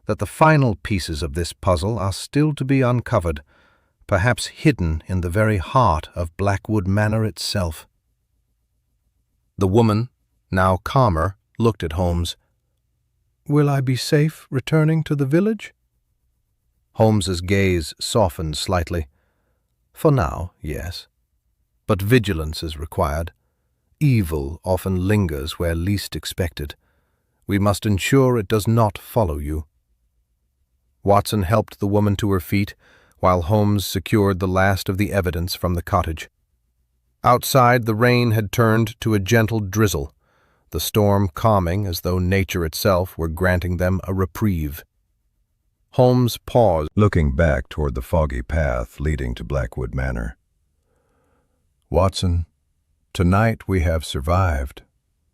that the final pieces of this puzzle are still to be uncovered, perhaps hidden in the very heart of Blackwood Manor itself." The woman, now calmer, looked at Holmes. "Will I be safe returning to the village?" Holmes's gaze softened slightly. "For now, yes. But vigilance is required. Evil often lingers where least expected. We must ensure it does not follow you." Watson helped the woman to her feet, while Holmes secured the last of the evidence from the cottage. Outside, the rain had turned to a gentle drizzle, the storm calming as though nature itself were granting them a reprieve. Holmes paused, looking back toward the foggy path leading to Blackwood Manor. "Watson, tonight we have survived,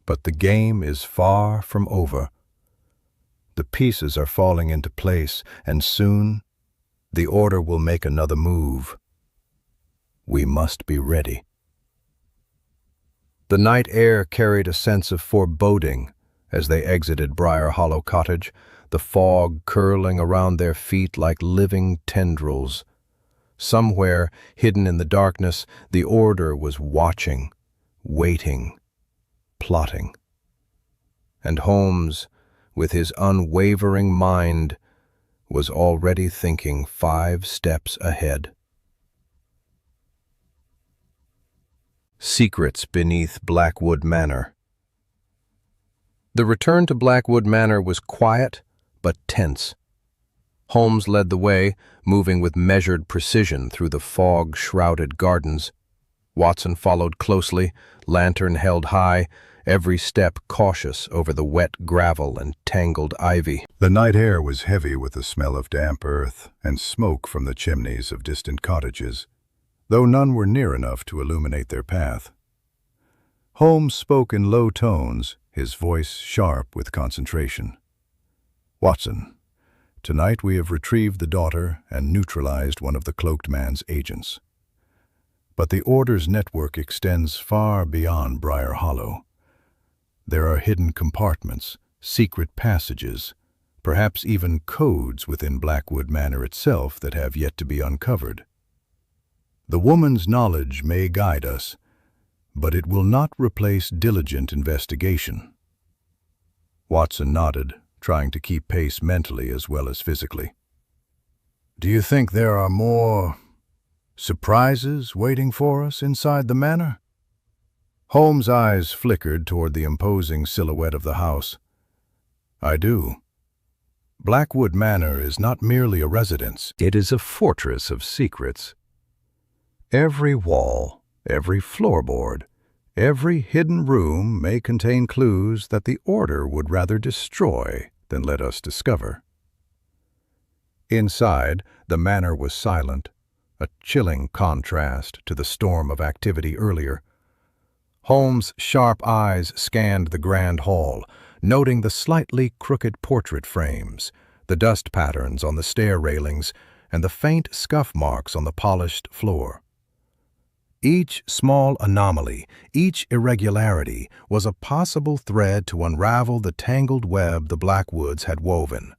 but the game is far from over. The pieces are falling into place, and soon the Order will make another move. We must be ready." The night air carried a sense of foreboding as they exited Briar Hollow Cottage, the fog curling around their feet like living tendrils. Somewhere, hidden in the darkness, the Order was watching, waiting, plotting. And Holmes, with his unwavering mind, was already thinking 5 steps ahead. Secrets beneath Blackwood Manor. The return to Blackwood Manor was quiet but tense. Holmes led the way, moving with measured precision through the fog-shrouded gardens. Watson followed closely, lantern held high, every step cautious over the wet gravel and tangled ivy. The night air was heavy with the smell of damp earth and smoke from the chimneys of distant cottages, though none were near enough to illuminate their path. Holmes spoke in low tones, his voice sharp with concentration. "Watson, tonight we have retrieved the daughter and neutralized one of the cloaked man's agents. But the Order's network extends far beyond Briar Hollow. There are hidden compartments, secret passages, perhaps even codes within Blackwood Manor itself that have yet to be uncovered. The woman's knowledge may guide us, but it will not replace diligent investigation." Watson nodded, trying to keep pace mentally as well as physically. "Do you think there are more surprises waiting for us inside the manor?" Holmes' eyes flickered toward the imposing silhouette of the house. "I do. Blackwood Manor is not merely a residence. It is a fortress of secrets. Every wall, every floorboard, every hidden room may contain clues that the Order would rather destroy than let us discover." Inside, the manor was silent, a chilling contrast to the storm of activity earlier. Holmes' sharp eyes scanned the grand hall, noting the slightly crooked portrait frames, the dust patterns on the stair railings, and the faint scuff marks on the polished floor. Each small anomaly, each irregularity, was a possible thread to unravel the tangled web the Blackwoods had woven.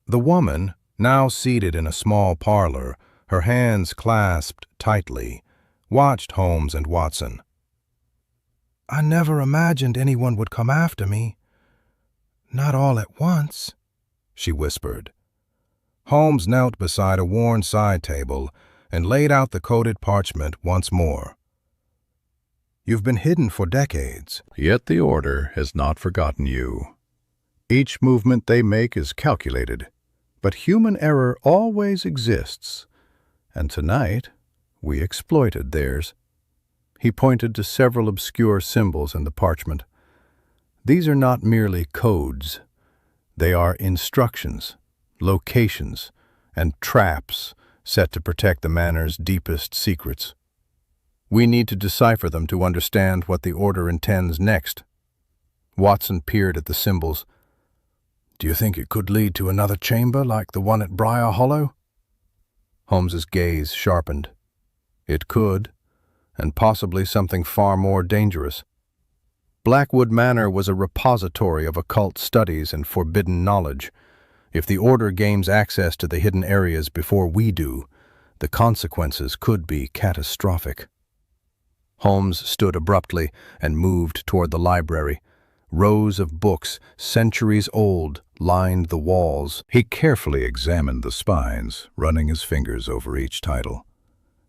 The woman, now seated in a small parlor, her hands clasped tightly, watched Holmes and Watson. "I never imagined anyone would come after me. Not all at once," she whispered. Holmes knelt beside a worn side table and laid out the coded parchment once more. "You've been hidden for decades, yet the Order has not forgotten you. Each movement they make is calculated, but human error always exists, and tonight we exploited theirs." He pointed to several obscure symbols in the parchment. "These are not merely codes. They are instructions, locations, and traps set to protect the manor's deepest secrets. We need to decipher them to understand what the Order intends next." Watson peered at the symbols. "Do you think it could lead to another chamber like the one at Briar Hollow?" Holmes's gaze sharpened. "It could, and possibly something far more dangerous. Blackwood Manor was a repository of occult studies and forbidden knowledge. If the Order gains access to the hidden areas before we do, the consequences could be catastrophic." Holmes stood abruptly and moved toward the library. Rows of books, centuries old, lined the walls. He carefully examined the spines, running his fingers over each title.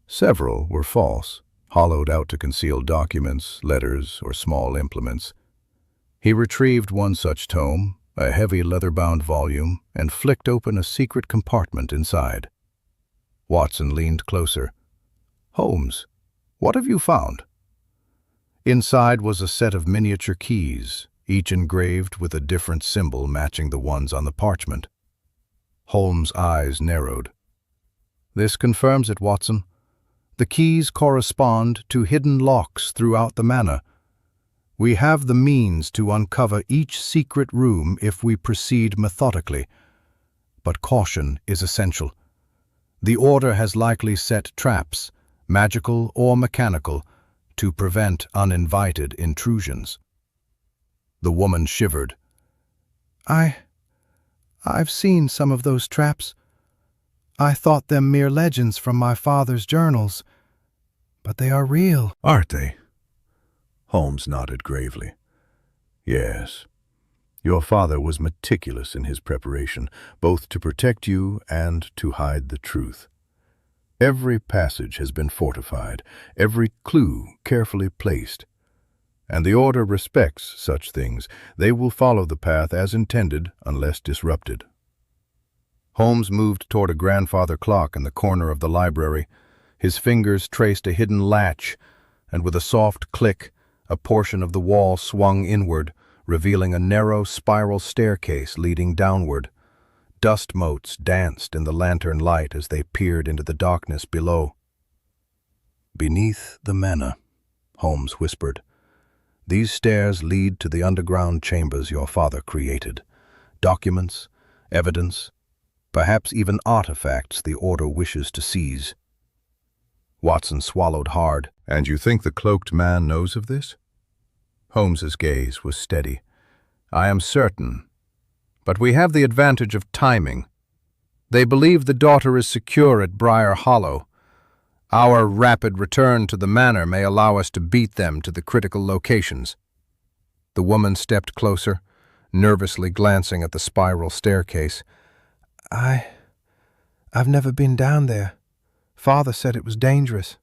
Several were false, hollowed out to conceal documents, letters, or small implements. He retrieved one such tome, a heavy leather-bound volume, and flicked open a secret compartment inside. Watson leaned closer. "Holmes, what have you found?" Inside was a set of miniature keys, each engraved with a different symbol matching the ones on the parchment. Holmes' eyes narrowed. "This confirms it, Watson. The keys correspond to hidden locks throughout the manor. We have the means to uncover each secret room if we proceed methodically. But caution is essential. The Order has likely set traps, magical or mechanical, to prevent uninvited intrusions." The woman shivered. I've seen some of those traps. I thought them mere legends from my father's journals, but they are real." "Aren't they?" Holmes nodded gravely. "Yes. Your father was meticulous in his preparation, both to protect you and to hide the truth. Every passage has been fortified, every clue carefully placed. And the Order respects such things. They will follow the path as intended unless disrupted." Holmes moved toward a grandfather clock in the corner of the library. His fingers traced a hidden latch, and with a soft click, a portion of the wall swung inward, revealing a narrow spiral staircase leading downward. Dust motes danced in the lantern light as they peered into the darkness below. "Beneath the manor," Holmes whispered. "These stairs lead to the underground chambers your father created. Documents, evidence, perhaps even artifacts the Order wishes to seize." Watson swallowed hard. "And you think the cloaked man knows of this?" Holmes's gaze was steady. "I am certain. But we have the advantage of timing. They believe the daughter is secure at Briar Hollow. Our rapid return to the manor may allow us to beat them to the critical locations." The woman stepped closer, nervously glancing at the spiral staircase. I've never been down there. Father said it was dangerous."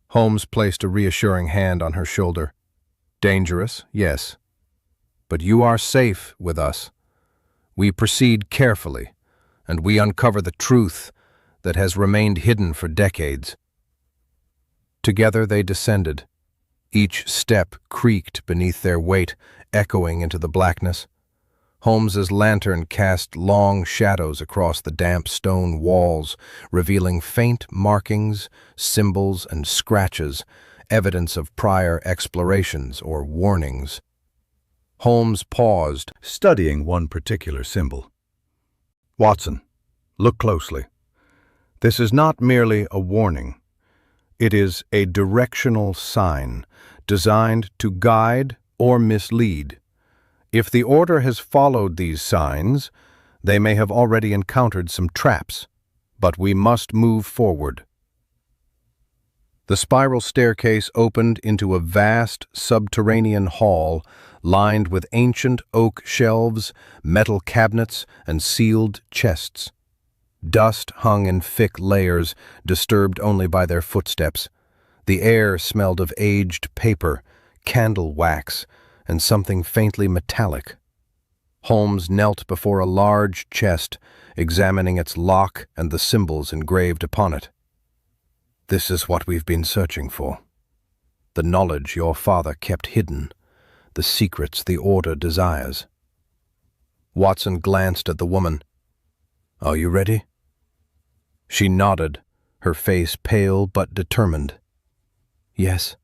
Holmes placed a reassuring hand on her shoulder. "Dangerous, yes. But you are safe with us. We proceed carefully, and we uncover the truth that has remained hidden for decades." Together they descended. Each step creaked beneath their weight, echoing into the blackness. Holmes's lantern cast long shadows across the damp stone walls, revealing faint markings, symbols, and scratches, evidence of prior explorations or warnings. Holmes paused, studying one particular symbol. "Watson, look closely. This is not merely a warning. It is a directional sign designed to guide or mislead. If the Order has followed these signs, they may have already encountered some traps, but we must move forward." The spiral staircase opened into a vast subterranean hall lined with ancient oak shelves, metal cabinets, and sealed chests. Dust hung in thick layers, disturbed only by their footsteps. The air smelled of aged paper, candle wax, and something faintly metallic. Holmes knelt before a large chest, examining its lock and the symbols engraved upon it. "This is what we've been searching for. The knowledge your father kept hidden, the secrets the Order desires." Watson glanced at the woman. "Are you ready?" She nodded, her face pale but determined. "Yes.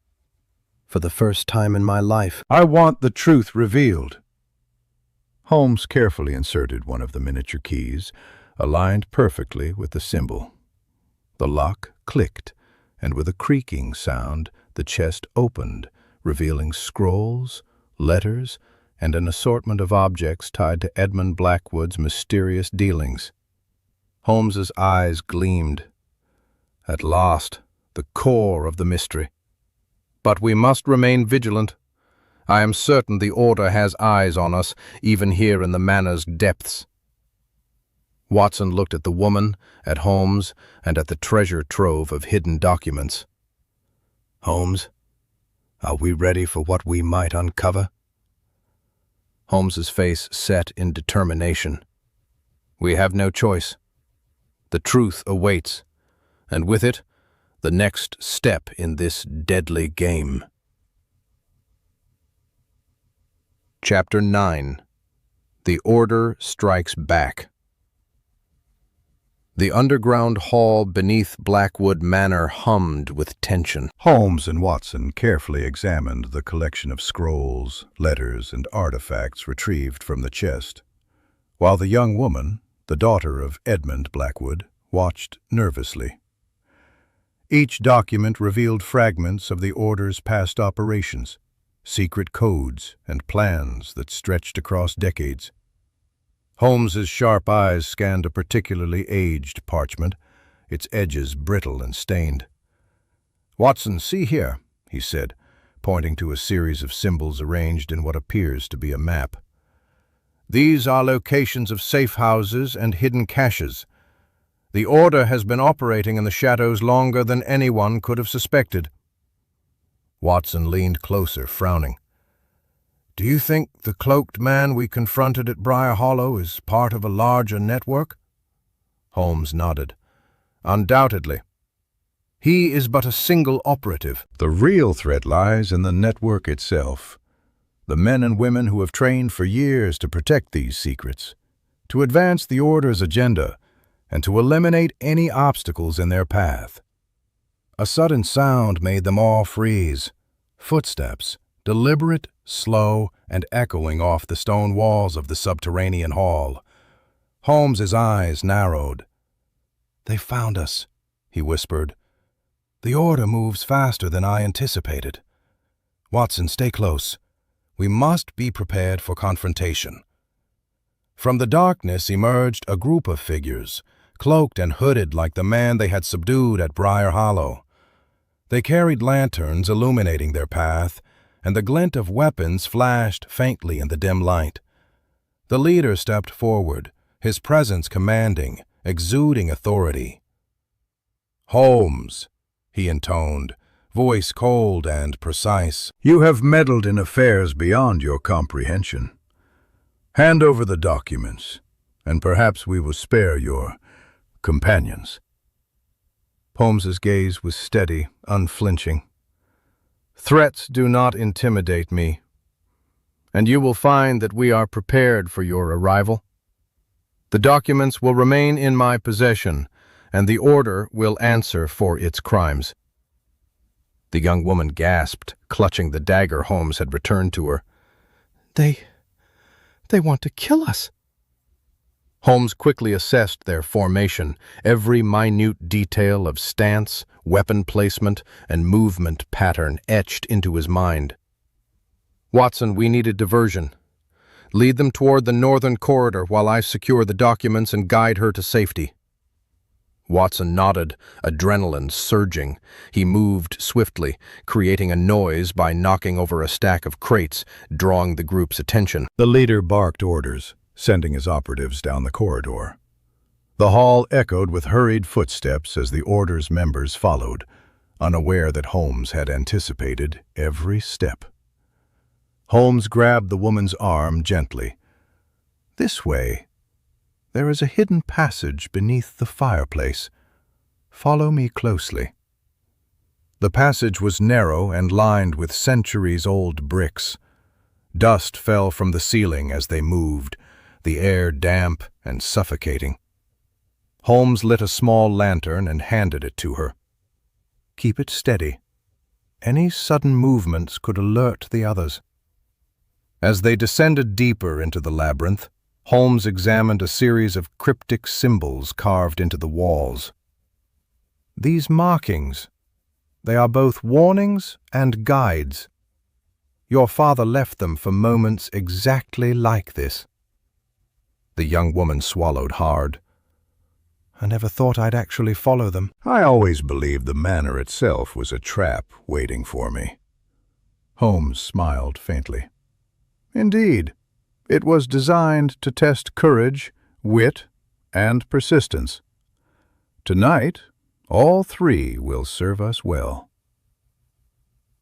For the first time in my life, I want the truth revealed." Holmes carefully inserted one of the miniature keys, aligned perfectly with the symbol. The lock clicked, and with a creaking sound, the chest opened, revealing scrolls, letters, and an assortment of objects tied to Edmund Blackwood's mysterious dealings. Holmes's eyes gleamed. At last, the core of the mystery. But we must remain vigilant. I am certain the Order has eyes on us, even here in the manor's depths. Watson looked at the woman, at Holmes, and at the treasure trove of hidden documents. "Holmes, are we ready for what we might uncover?" Holmes's face set in determination. "We have no choice. The truth awaits, and with it, the next step in this deadly game." Chapter 9. The Order Strikes Back. The underground hall beneath Blackwood Manor hummed with tension. Holmes and Watson carefully examined the collection of scrolls, letters, and artifacts retrieved from the chest, while the young woman, the daughter of Edmund Blackwood, watched nervously. Each document revealed fragments of the Order's past operations, secret codes and plans that stretched across decades. Holmes's sharp eyes scanned a particularly aged parchment, its edges brittle and stained. "Watson, see here," he said, pointing to a series of symbols arranged in what appears to be a map. "These are locations of safe houses and hidden caches. The Order has been operating in the shadows longer than anyone could have suspected." Watson leaned closer, frowning. "Do you think the cloaked man we confronted at Briar Hollow is part of a larger network?" Holmes nodded. "Undoubtedly. He is but a single operative." The real threat lies in the network itself. The men and women who have trained for years to protect these secrets, to advance the Order's agenda, and to eliminate any obstacles in their path. A sudden sound made them all freeze. Footsteps, deliberate, slow, and echoing off the stone walls of the subterranean hall. Holmes's eyes narrowed. "They found us," he whispered. "The Order moves faster than I anticipated. Watson, stay close. We must be prepared for confrontation." From the darkness emerged a group of figures, cloaked and hooded like the man they had subdued at Briar Hollow. They carried lanterns illuminating their path, and the glint of weapons flashed faintly in the dim light. The leader stepped forward, his presence commanding, exuding authority. "Holmes," he intoned, voice cold and precise. "You have meddled in affairs beyond your comprehension. Hand over the documents, and perhaps we will spare your companions." Holmes's gaze was steady, unflinching. "Threats do not intimidate me, and you will find that we are prepared for your arrival. The documents will remain in my possession, and the Order will answer for its crimes." The young woman gasped, clutching the dagger Holmes had returned to her. They want to kill us." Holmes quickly assessed their formation, every minute detail of stance, weapon placement, and movement pattern etched into his mind. "Watson, we need a diversion. Lead them toward the northern corridor while I secure the documents and guide her to safety." Watson nodded, adrenaline surging. He moved swiftly, creating a noise by knocking over a stack of crates, drawing the group's attention. The leader barked orders, sending his operatives down the corridor. The hall echoed with hurried footsteps as the Order's members followed, unaware that Holmes had anticipated every step. Holmes grabbed the woman's arm gently. "This way. There is a hidden passage beneath the fireplace. Follow me closely." The passage was narrow and lined with centuries-old bricks. Dust fell from the ceiling as they moved, the air damp and suffocating. Holmes lit a small lantern and handed it to her. "Keep it steady. Any sudden movements could alert the others." As they descended deeper into the labyrinth, Holmes examined a series of cryptic symbols carved into the walls. "These markings, they are both warnings and guides. Your father left them for moments exactly like this." The young woman swallowed hard. "I never thought I'd actually follow them." "I always believed the manor itself was a trap waiting for me." Holmes smiled faintly. "Indeed, it was designed to test courage, wit, and persistence. Tonight, all three will serve us well."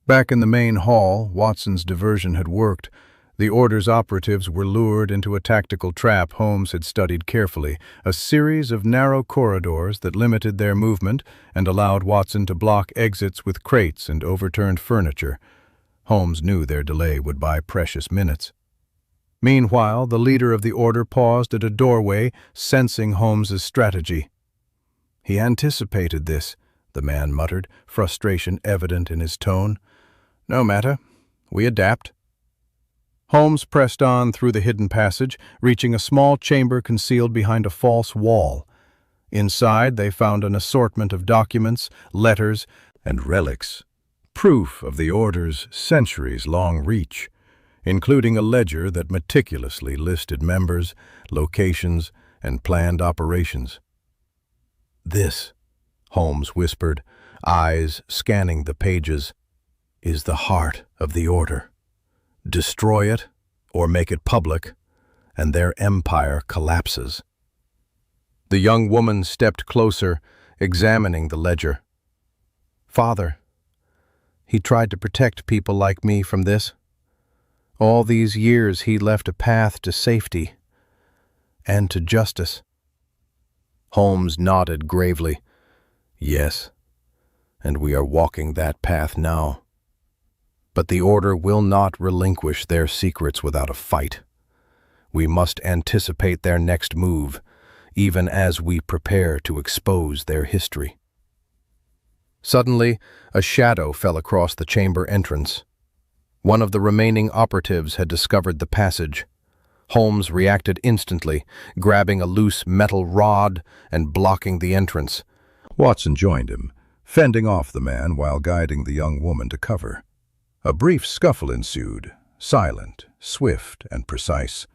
Back in the main hall, Watson's diversion had worked. The Order's operatives were lured into a tactical trap Holmes had studied carefully, a series of narrow corridors that limited their movement and allowed Watson to block exits with crates and overturned furniture. Holmes knew their delay would buy precious minutes. Meanwhile, the leader of the Order paused at a doorway, sensing Holmes's strategy. He anticipated this, the man muttered, frustration evident in his tone. No matter. We adapt. Holmes pressed on through the hidden passage, reaching a small chamber concealed behind a false wall. Inside, they found an assortment of documents, letters, and relics, proof of the Order's centuries-long reach, including a ledger that meticulously listed members, locations, and planned operations. This, Holmes whispered, eyes scanning the pages, is the heart of the Order. Destroy it, or make it public, and their empire collapses. The young woman stepped closer, examining the ledger. Father, he tried to protect people like me from this. All these years he left a path to safety and to justice. Holmes nodded gravely. Yes, and we are walking that path now. But the Order will not relinquish their secrets without a fight. We must anticipate their next move, even as we prepare to expose their history. Suddenly, a shadow fell across the chamber entrance. One of the remaining operatives had discovered the passage. Holmes reacted instantly, grabbing a loose metal rod and blocking the entrance. Watson joined him, fending off the man while guiding the young woman to cover. A brief scuffle ensued, silent, swift, and precise.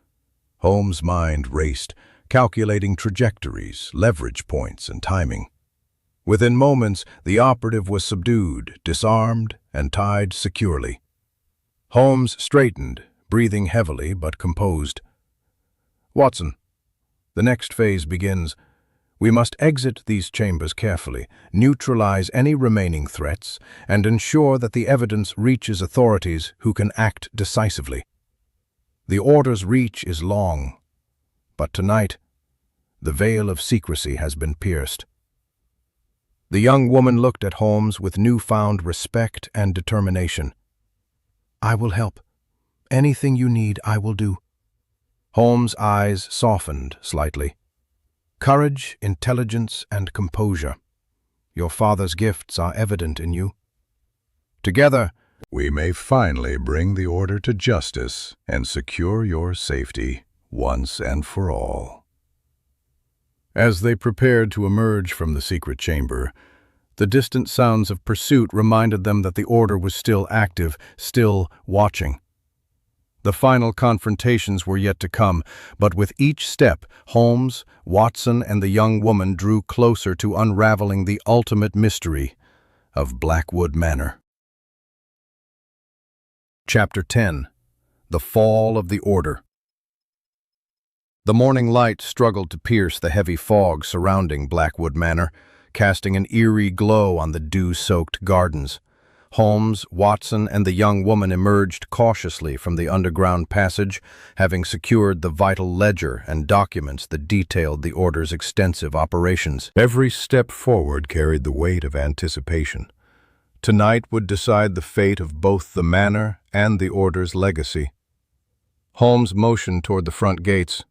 Holmes' mind raced, calculating trajectories, leverage points, and timing. Within moments, the operative was subdued, disarmed, and tied securely. Holmes straightened, breathing heavily but composed. Watson, the next phase begins. We must exit these chambers carefully, neutralize any remaining threats, and ensure that the evidence reaches authorities who can act decisively. The Order's reach is long, but tonight, the veil of secrecy has been pierced. The young woman looked at Holmes with newfound respect and determination. I will help. Anything you need, I will do. Holmes' eyes softened slightly. Courage, intelligence, and composure. Your father's gifts are evident in you. Together, we may finally bring the Order to justice and secure your safety once and for all. As they prepared to emerge from the secret chamber, the distant sounds of pursuit reminded them that the Order was still active, still watching. The final confrontations were yet to come, but with each step, Holmes, Watson, and the young woman drew closer to unraveling the ultimate mystery of Blackwood Manor. Chapter 10. The Fall of the Order. The morning light struggled to pierce the heavy fog surrounding Blackwood Manor, casting an eerie glow on the dew-soaked gardens. Holmes, Watson, and the young woman emerged cautiously from the underground passage, having secured the vital ledger and documents that detailed the Order's extensive operations. Every step forward carried the weight of anticipation. Tonight would decide the fate of both the manor and the Order's legacy. Holmes motioned toward the front gates.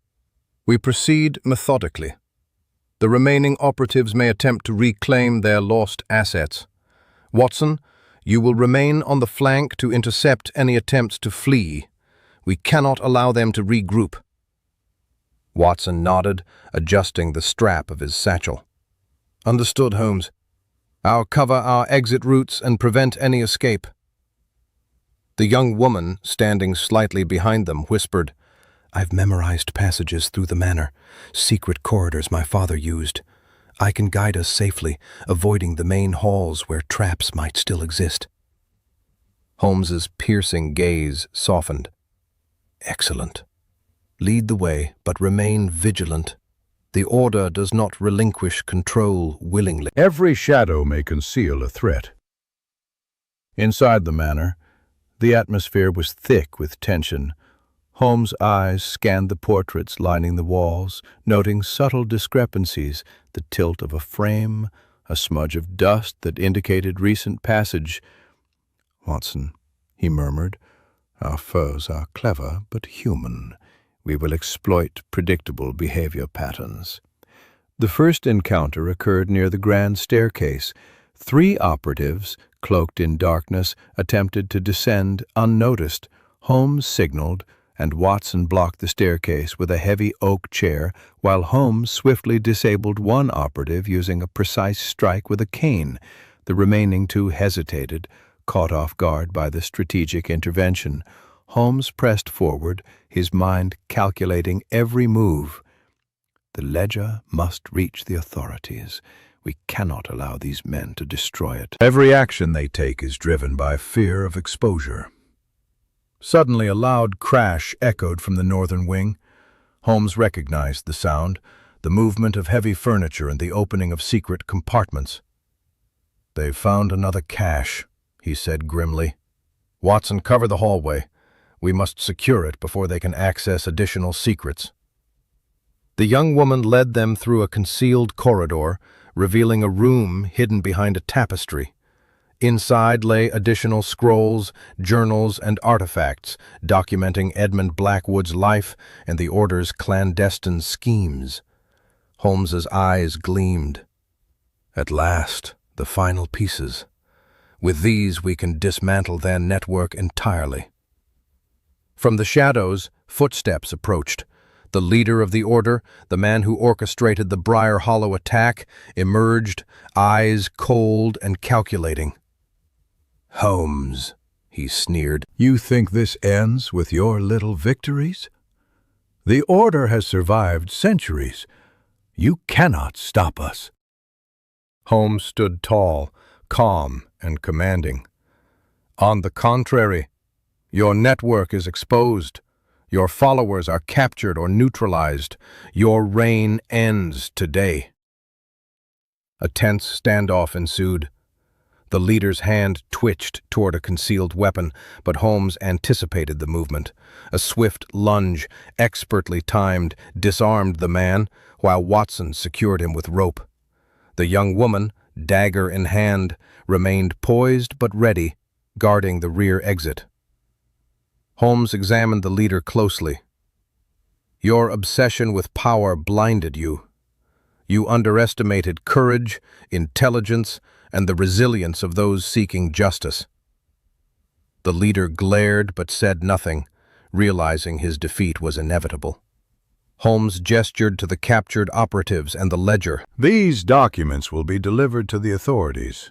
We proceed methodically. The remaining operatives may attempt to reclaim their lost assets. Watson, you will remain on the flank to intercept any attempts to flee. We cannot allow them to regroup. Watson nodded, adjusting the strap of his satchel. Understood, Holmes. I'll cover our exit routes and prevent any escape. The young woman, standing slightly behind them, whispered, I've memorized passages through the manor, secret corridors my father used. I can guide us safely, avoiding the main halls where traps might still exist. Holmes's piercing gaze softened. Excellent. Lead the way, but remain vigilant. The Order does not relinquish control willingly. Every shadow may conceal a threat. Inside the manor, the atmosphere was thick with tension. Holmes' eyes scanned the portraits lining the walls, noting subtle discrepancies, the tilt of a frame, a smudge of dust that indicated recent passage. Watson, he murmured, our foes are clever but human. We will exploit predictable behavior patterns. The first encounter occurred near the grand staircase. 3 operatives, cloaked in darkness, attempted to descend unnoticed. Holmes signaled, and Watson blocked the staircase with a heavy oak chair, while Holmes swiftly disabled one operative using a precise strike with a cane. The remaining 2 hesitated, caught off guard by the strategic intervention. Holmes pressed forward, his mind calculating every move. The ledger must reach the authorities. We cannot allow these men to destroy it. Every action they take is driven by fear of exposure. Suddenly a loud crash echoed from the northern wing. Holmes recognized the sound, the movement of heavy furniture and the opening of secret compartments. "They've found another cache," he said grimly. "Watson, cover the hallway. We must secure it before they can access additional secrets." The young woman led them through a concealed corridor, revealing a room hidden behind a tapestry. Inside lay additional scrolls, journals, and artifacts documenting Edmund Blackwood's life and the Order's clandestine schemes. Holmes's eyes gleamed. "At last, the final pieces. With these we can dismantle their network entirely." From the shadows, footsteps approached. The leader of the Order, the man who orchestrated the Briar Hollow attack, emerged, eyes cold and calculating. "Holmes," he sneered, "you think this ends with your little victories? The Order has survived centuries. You cannot stop us." Holmes stood tall, calm, and commanding. "On the contrary, your network is exposed. Your followers are captured or neutralized. Your reign ends today." A tense standoff ensued. The leader's hand twitched toward a concealed weapon, but Holmes anticipated the movement. A swift lunge, expertly timed, disarmed the man, while Watson secured him with rope. The young woman, dagger in hand, remained poised but ready, guarding the rear exit. Holmes examined the leader closely. "Your obsession with power blinded you. You underestimated courage, intelligence, and the resilience of those seeking justice." The leader glared but said nothing, realizing his defeat was inevitable. Holmes gestured to the captured operatives and the ledger. "These documents will be delivered to the authorities.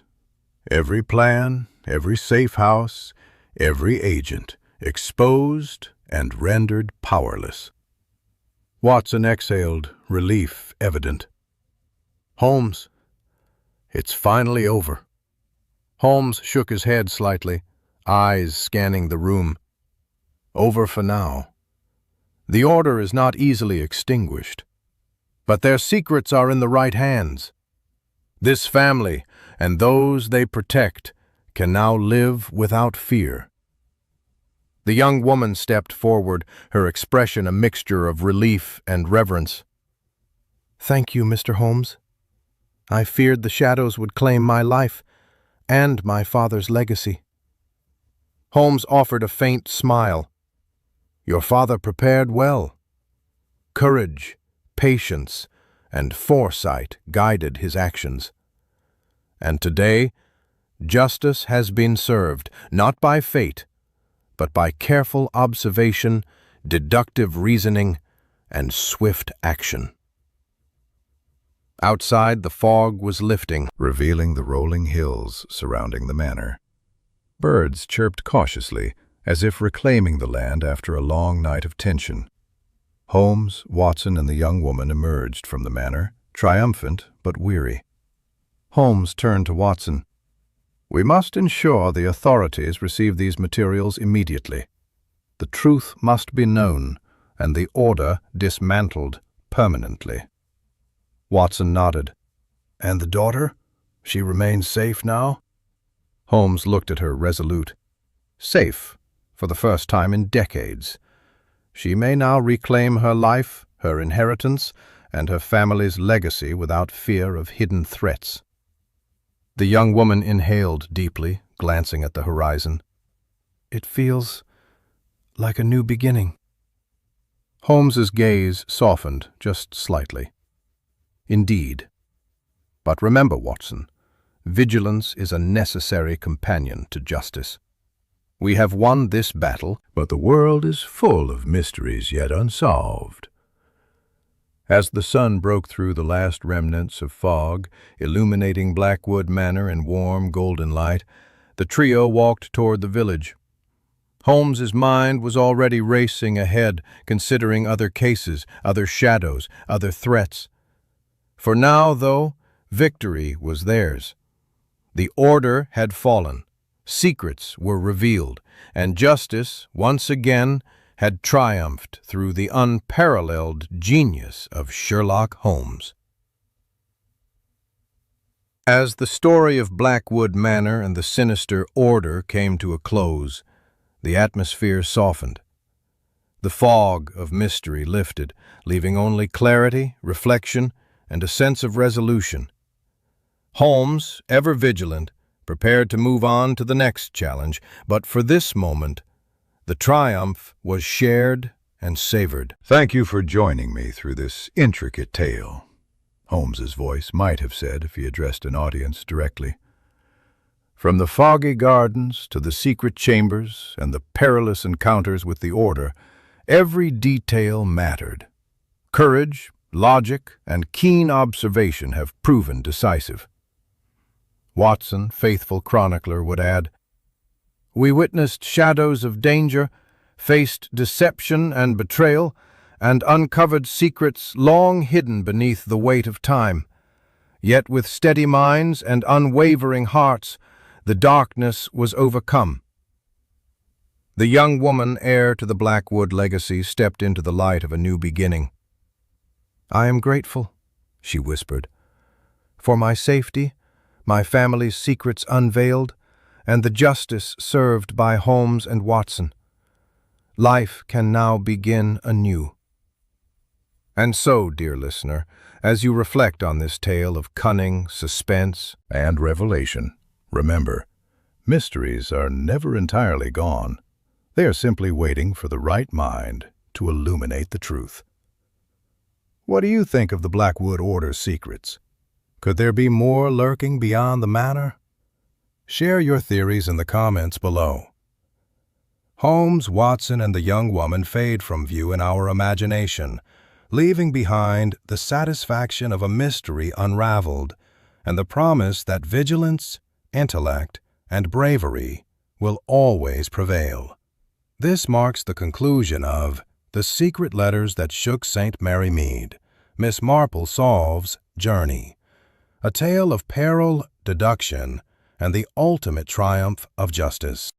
Every plan, every safe house, every agent, exposed and rendered powerless." Watson exhaled, relief evident. "Holmes, it's finally over." Holmes shook his head slightly, eyes scanning the room. "Over for now. The Order is not easily extinguished, but their secrets are in the right hands. This family and those they protect can now live without fear." The young woman stepped forward, her expression a mixture of relief and reverence. "Thank you, Mr. Holmes. I feared the shadows would claim my life and my father's legacy." Holmes offered a faint smile. "Your father prepared well. Courage, patience, and foresight guided his actions. And today, justice has been served, not by fate, but by careful observation, deductive reasoning, and swift action." Outside, the fog was lifting, revealing the rolling hills surrounding the manor. Birds chirped cautiously, as if reclaiming the land after a long night of tension. Holmes, Watson, and the young woman emerged from the manor, triumphant but weary. Holmes turned to Watson. "We must ensure the authorities receive these materials immediately. The truth must be known, and the Order dismantled permanently." Watson nodded. "And the daughter? She remains safe now?" Holmes looked at her resolute. "Safe, for the first time in decades. She may now reclaim her life, her inheritance, and her family's legacy without fear of hidden threats." The young woman inhaled deeply, glancing at the horizon. "It feels like a new beginning." Holmes's gaze softened just slightly. Indeed. But remember, Watson, vigilance is a necessary companion to justice. We have won this battle, But the world is full of mysteries yet unsolved. As the sun broke through the last remnants of fog, illuminating Blackwood Manor in warm, golden light, the trio walked toward the village. Holmes's mind was already racing ahead, considering other cases, other shadows, other threats. For now, though, victory was theirs. The order had fallen, secrets were revealed, and justice, once again, had triumphed through the unparalleled genius of Sherlock Holmes. As the story of Blackwood Manor and the sinister order came to a close, the atmosphere softened. The fog of mystery lifted, leaving only clarity, reflection, and a sense of resolution. Holmes, ever vigilant, prepared to move on to the next challenge, but for this moment, the triumph was shared and savored. Thank you for joining me through this intricate tale, Holmes's voice might have said if he addressed an audience directly. From the foggy gardens to the secret chambers and the perilous encounters with the order, every detail mattered. Courage, logic, and keen observation have proven decisive. Watson, faithful chronicler, would add, "We witnessed shadows of danger, faced deception and betrayal, and uncovered secrets long hidden beneath the weight of time. Yet with steady minds and unwavering hearts, the darkness was overcome." The young woman, heir to the Blackwood legacy, stepped into the light of a new beginning. "I am grateful," she whispered, "for my safety, my family's secrets unveiled, and the justice served by Holmes and Watson. Life can now begin anew." And so, dear listener, as you reflect on this tale of cunning, suspense, And revelation. Remember, mysteries are never entirely gone. They are simply waiting for the right mind to illuminate the truth. What do you think of the Blackwood Order's secrets? Could there be more lurking beyond the manor? Share your theories in the comments below. Holmes, Watson, and the young woman fade from view in our imagination, leaving behind the satisfaction of a mystery unraveled and the promise that vigilance, intellect, and bravery will always prevail. This marks the conclusion of The Secret Letters That Shook St. Mary Mead, Miss Marple Solves Journey, a tale of peril, deduction, and the ultimate triumph of justice.